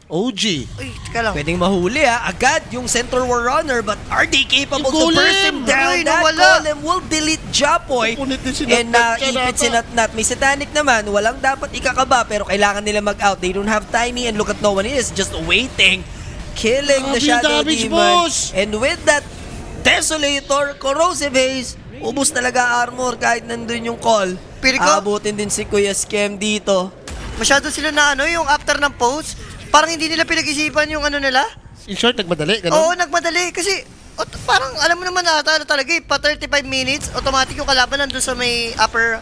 OG. Uy, teka lang. Pwedeng mahuli, ah. Agad yung center war runner, but are they capable Yung to burst golem! him down? Ay, That nawala. golem will delete Japoy. Pupunit din si And Natnat naipit si Natnat. May Satanic naman, walang dapat ikakaba, pero kailangan nila mag-out. They don't have Tiny, and look at no one is just waiting. Killing the Grabe yung Shadow damage, Demon. boss! And with that Desolator, Corrosive Haze, ubus talaga armor kahit nandun yung call. Pili ko- Aabutin din si Kuya Skem dito. Masyado sila na ano, yung after ng post, parang hindi nila pinag-isipan yung ano nila. In short, nagmadali, Oo, gano'n? nagmadali. Kasi, parang alam mo naman ata na talaga pa 35 minutes, automatic yung kalaban nandun sa may upper,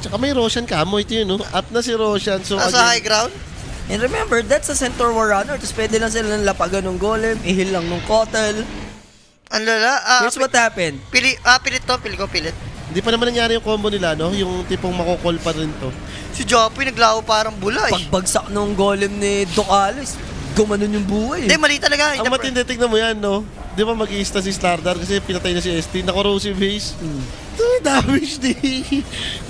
Tsaka may Roshan kamo, ito yun, no? Up na si Roshan, so sa high again, ground. And remember, that's a center war runner. Tapos pwede lang sila ng lapagan ng golem, ihil lang ng Kotel. Ang lala. Here's what happened. Pilit to. Pili ko, pilit. hindi pa naman nangyari yung combo nila, no? Yung tipong makokol pa rin to. Si Jopoy naglaho parang bulay. Pagbagsak ng golem ni Doc Alice, gumanon yung buhay. Hindi, mali talaga. Ang matindi, tignan mo yan, no? Di ba mag-iista si Stardar kasi pinatay na si ST, naka-corrosive haze. Ito yung damage di.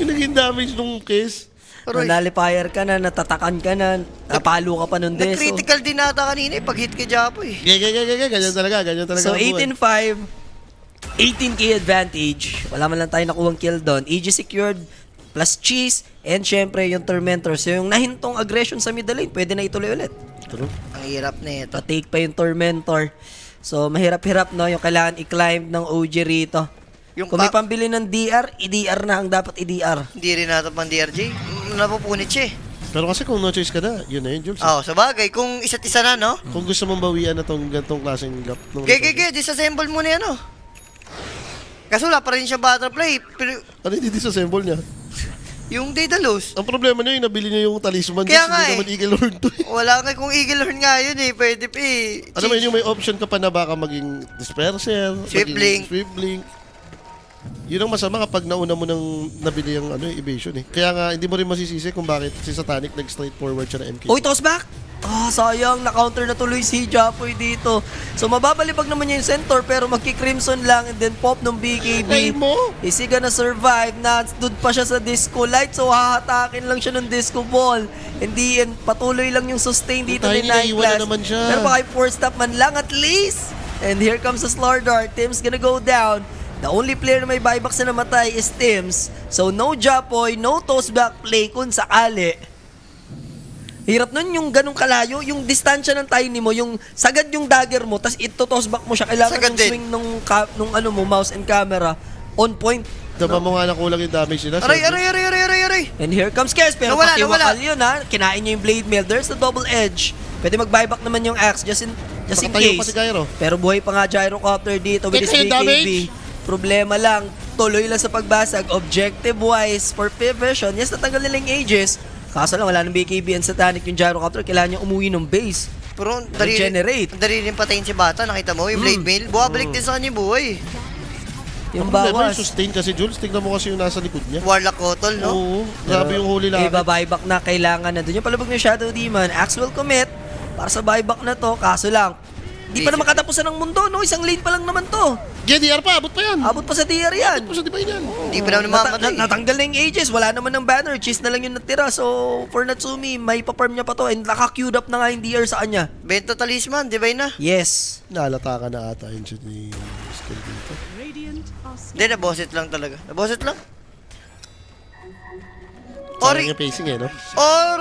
Yung naging damage nung kiss. Aroy. Nalipayer ka na, natatakan ka na, napalo ka pa ng deso. Nag-critical din nata kanina pag hit kay Jopoy. Ganyan talaga. So ang buhay. 18-5, 18k advantage. Wala man lang tayo nakuhang kill doon. EG secured, plus cheese, and syempre yung Tormentor. So yung nahintong aggression sa middle lane, pwede na ituloy ulit. True. Ang hirap na ito. Pa-take pa yung Tormentor. So mahirap-hirap no, yung kailangan i-climb ng OG rito. Yung Kung may pambili ng DR, i-DR na ang dapat i-DR. Hindi rin natin pang DRJ. Napupunit siya eh. Pero kasi kung no choice ka na, yun na yun, Jules. Oo, sa bagay. Kung isa't isa na, no? Kung gusto mong bawian na tong gantong klaseng gap. Disassemble mo na yan, oh. Kaso wala pa rin siya butterfly. Pero Ano yung disassemble niya? yung Daedalus, Ang problema niya yung nabili niya yung talisman. Kaya Jules, nga hindi eh. naman Eagle Horn to eh. wala nga kung Eagle Horn nga yun eh. Pwede pa eh. Ano mo yun, yung may option ka pa na baka maging disperser, Swift blink. Swift blink. Yun ang masama kapag nauna mo nang nabili yung evasion eh. Kaya nga, hindi mo rin masisisi kung bakit si Satanic nag-straightforward siya na MK. Uy, toss back! Sayang, na-counter na tuloy si Japoy dito. So, mababalibag naman niya yung center, pero magki-crimson lang and then pop ng BKB. Ay mo! Is he gonna survive? Na-stood pa siya sa disco light, so hahatakin lang siya ng disco ball. Hindi yan, patuloy lang yung sustain dito Tayo ni naiiwan Nightglass. na naman siya. Pero baka 4-stop man lang at least. And here comes the Slardar. Tim's gonna go down. The only player na may buybacks na namatay is Tims. So, no Japoy, no toss back play kung sakali. Hirap nun yung ganong kalayo, yung distansya ng tiny mo, yung sagad yung dagger mo, tas ito-toss back mo siya. Kailangan Sagad yung din. swing nung ano mo, mouse and camera, on point. Tama mo nga na kulang yung damage nila. Aray, aray, aray, aray, aray, aray. And here comes Kes, pero Nawala, pakiwakal nawala. yun ha. Kinain niya yung blade mail. There's the double edge. Pwede mag-buyback naman yung axe just in Nakatayo pa case. si Gyro. Pero buhay pa nga Gyrocopter dito with his Teka, yung damage. BKB. Problema lang, tuloy lang sa pagbasag. Objective-wise, for Vision, yes, natanggal nila yung ages. Kaso lang, wala nang BKB and Satanic yung Gyrocopter. Kailangan niya umuwi ng base. Pero Regenerate. dali rin patayin si Bata, nakita mo, yung blade mail, buwabalik din sa kanya yung buhay. Yung Ang problema yung bawas. sustain kasi, Jules. Tignan mo kasi yung nasa likod niya. Warlock Kotol, no? Oo. Grabe yung huli lang. Buyback na kailangan na. Doon yung palabog ng Shadow Demon. Axe will commit para sa buyback na to. Kaso lang, di pa naman katapusan ng mundo, no? Isang lane pa lang naman to. GDR pa, abot pa yan. Abot pa sa DR yan. Abot pa sa Divine yan. Hindi pa naman namamatay. Natanggal na yung ages. Wala naman ng banner. Cheese na lang yung natira. So, for Natsumi, may pa-farm niya pa to. And naka-queued up na nga yung DR sa kanya. Bento Talisman, di ba yun na? Yes. Nalata ka na ata yun siya ni skill dito. Radiant are Hindi, naboset lang talaga. Naboset lang. Sayang yung pacing eh, no? Or,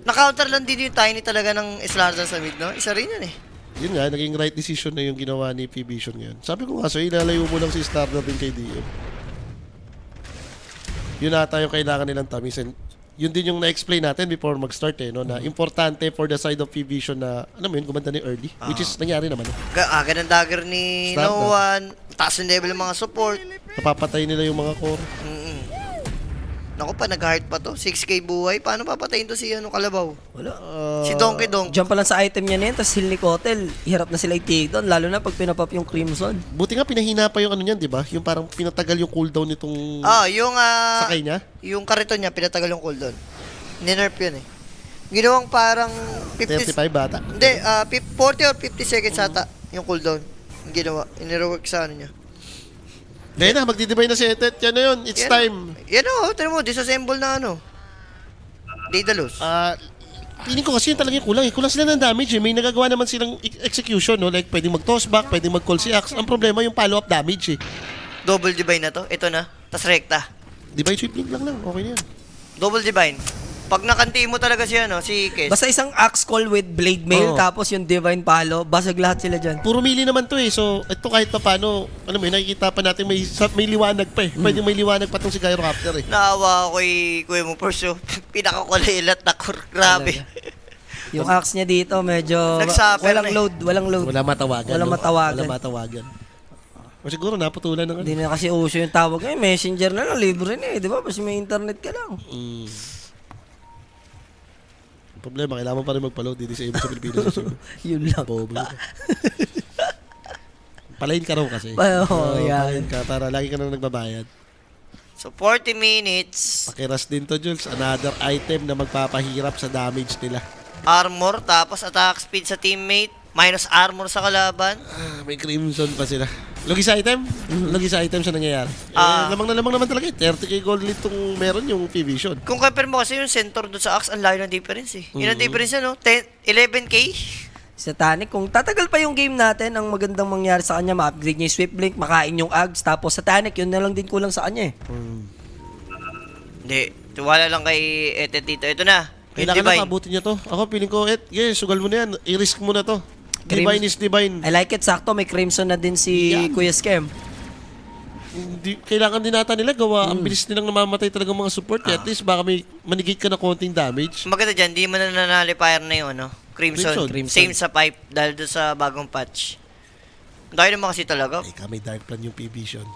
na-counter lang din yung Tiny talaga ng Islarda sa mid, no? Isa rin yun eh. Yun nga, naging right decision na yung ginawa ni P-Vision ngayon. Sabi ko nga sa'yo, ilalayo mo lang si Stardoll din kay DM. Yun ata yung kailangan nilang tamisin. Yun din yung na-explain natin before mag-start eh, no? Na importante for the side of P-Vision na, ano mo yun, gumanda ni early. Which is, nangyari naman. Aga ng dagger ni Start No na. One. Taas yung level ng mga support. Napapatay nila yung mga core. Naku pa, nag-heart pa to. 6k buhay. Paano papatayin to si Kalabaw? Wala. Si Donkey Donk. Diyan pa lang sa item niya na yun, tapos heal ni Kotel, hirap na sila i-take down, lalo na pag pinapop yung Crimson. Buti nga pinahina pa yung ano niyan, di ba? Yung parang pinatagal yung cooldown nitong Yung sakay niya. yung kariton niya, pinatagal yung cooldown. Ninerf yun eh. Ginawang parang 35 bata. Hindi, 40 or 50 seconds ata yung cooldown. Yung ginawa. Inirework sa ano niya. Dahil na, magdidivide na si Etet. Yan na yun, it's time. Yan o, tinan mo, disassemble na ano. Daedalus. Feeling ko kasi yun talaga yung kulang. Kulang sila ng damage eh. May nagagawa naman silang execution, no? Like, pwedeng mag-toss back, pwedeng mag-call si Axe. Ang problema yung follow-up damage eh. Double divine na to. Ito na. Tas rekta. Divine sweep link lang. Okay na yan. Double divine. Pag nakanti mo talaga si Kes. Basta isang axe call with blade mail, Oo. tapos yung divine palo, basag lahat sila dyan. Puro melee naman to eh. So, ito kahit pa paano, ano mo, nakikita pa natin may liwanag pa eh. Pwedeng may liwanag pa tong si Gyrocopter eh. Naawa ako kay Kuya mo Perso. Pinakakulilat na grabe. Yung axe niya dito, medyo Nagsuffer walang na eh. load, walang load. Wala matawagan. Walang no? matawagan. Wala matawagan. O siguro naputulan ng ano. Hindi na kasi uso yung tawag ngayon, messenger na lang, libre na eh, di ba? Basta may internet ka lang. Problema, kailangan mo pa rin magpa-load. Di-disable sa Pilipinas. Yun lang. Bobo. Palayin ka raw kasi. Oo, yan. Palayin ka para lagi ka nang nagbabayad. So 40 minutes. Pakiras din to, Jules. Another item na magpapahirap sa damage nila. Armor, tapos attack speed sa teammate. Minus armor sa kalaban. May Crimson pa sila. Lugis item? Lugis item siya nangyayari. Lamang na lamang naman talaga eh. 30k gold lead itong meron yung P-Vision. Kung compare mo kasi yung center doon sa Axe, ang layo ng difference eh. Yun ang difference no? 11k? Satanic, kung tatagal pa yung game natin, ang magandang mangyari sa kanya, ma-upgrade niya yung Swift Blink, makain yung Ags, tapos Satanic, yun na lang din kulang sa kanya eh. Hindi. Tiwala lang kay Etet dito. Ito na. Yung Kailangan na divine. pabutin niya to. Ako feeling ko, sugal mo na yan. I-risk mo na to. Divine is divine. I like it, sakto, may Crimson na din si Yan. Kuya Skem. Kailangan din nata nila gawa. Ang bilis nilang namamatay talaga mga support. At least baka may manigate ka na konting damage. Maganda dyan, di mo na nanalifier na yung Crimson. Crimson. Same sa pipe dahil doon sa bagong patch. Dahil naman kasi talaga. Teka, may dark plan yung P-Vision.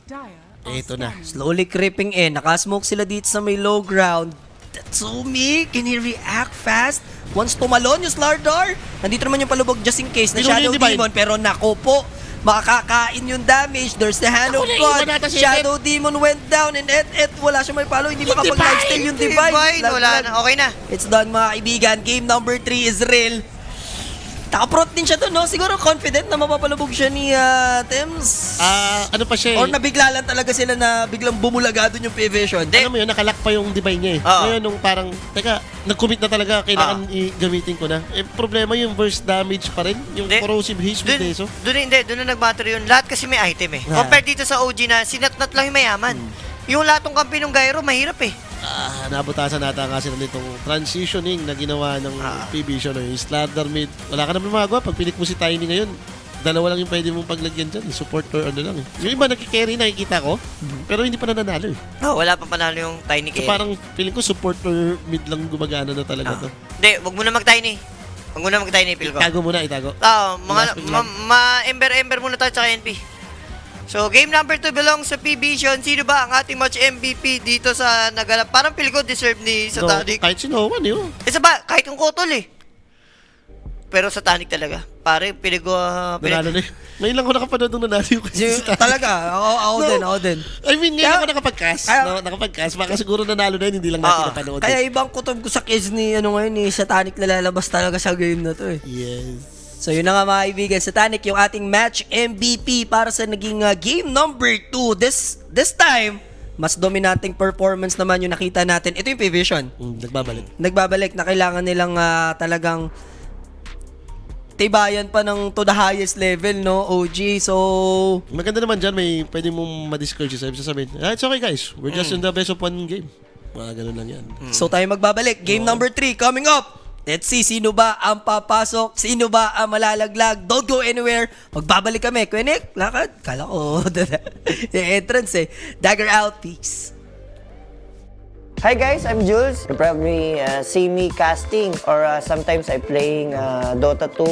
dire. Eto na. Slowly creeping in, nakasmoke sila dito sa may low ground. Tatsumi, can he react fast? Once tumalon yung Slardar, nandito naman yung palubog just in case na Pinuno Shadow yung Divine. Demon, pero nako po, makakakain yung damage. There's the hand of Ako na, God. iwan natin si Shadow Demon went down and wala siya may follow. Hindi makapag-lifesteal yung Divine. Wala na. Okay na. It's done mga kaibigan. Game number 3 is real. Nakaprot din siya doon, no? Siguro confident na mapapalubog siya ni Tems. Ano pa siya Or nabigla lang talaga sila na biglang bumulaga doon yung P-Vision. Ano mo yun, nakalock pa yung divine niya eh. Oo. Ngayon nung parang, teka, nag-commit na talaga, kailangan i-gamitin ko na. Problema yung burst damage pa rin, yung Hindi. corrosive haze with Deso. Doon na nag-matter yun. Lahat kasi may item eh. Compared dito sa OG na sinatnat lang yung mayaman. Yung lahat ng kampi ng Gyro, mahirap eh. nabutasan nata nga sila nitong transitioning na ginawa ng PBvision. Yung Slardar mid, wala ka naman magawa. Pag pinik mo si Tiny ngayon, dalawa lang yung pwede mong paglagyan dyan. Support or ano lang. Yung iba nagkikerry, nakikita ko. Pero hindi pa nananalo eh. Wala pa panalo yung Tiny So carry. parang feeling ko support or mid lang gumagana na talaga to. Hindi, wag mo na mag-Tiny. Wag mo na mag-Tiny, feel ko. Itago muna, itago. Mga ma-ember-ember muna tayo sa NP. So, game number 2 belongs sa PBvision. Sino ba ang ating match MVP dito sa nagalap? Parang feel ko deserve ni No, Satanic. kahit si Noah, yun. Isa ba? Kahit yung Kotol eh. Pero Satanic talaga. Pare, Nanalo na yun. Ngayon lang ako nakapanood nung nanalo yung kasi si Tiny. Talaga, ako din. I mean, ngayon Kaya- ako nakapag-cast. kaya- Nakapag-cast. Baka siguro nanalo na yun, hindi lang natin napanood. Kaya ibang kutob ko sa kids ni ngayon ni Satanic na lalabas talaga sa game na to eh. Yes. So yun na nga mga kaibigan, Satanic yung ating match MVP para sa naging game number 2. This time, mas dominanting performance naman yung nakita natin. Ito yung PBvision. Nagbabalik. Nagbabalik na kailangan nilang talagang tibayan pa ng to the highest level, no, OG. So, Maganda naman dyan, may pwede mong ma-discourage sa sasabihin. It's okay guys, we're just in the best of one game. Mga ganun lang yan. so tayo magbabalik. Game number 3 coming up. Let's see sino ba ang papasok, sino ba ang malalaglag. Don't go anywhere. Magbabalik kami. Kwenek, lakad. Kala ko, yung entrance eh. Dagger out, peace. Hi guys, I'm Jules. You probably see me casting or sometimes I playing Dota 2.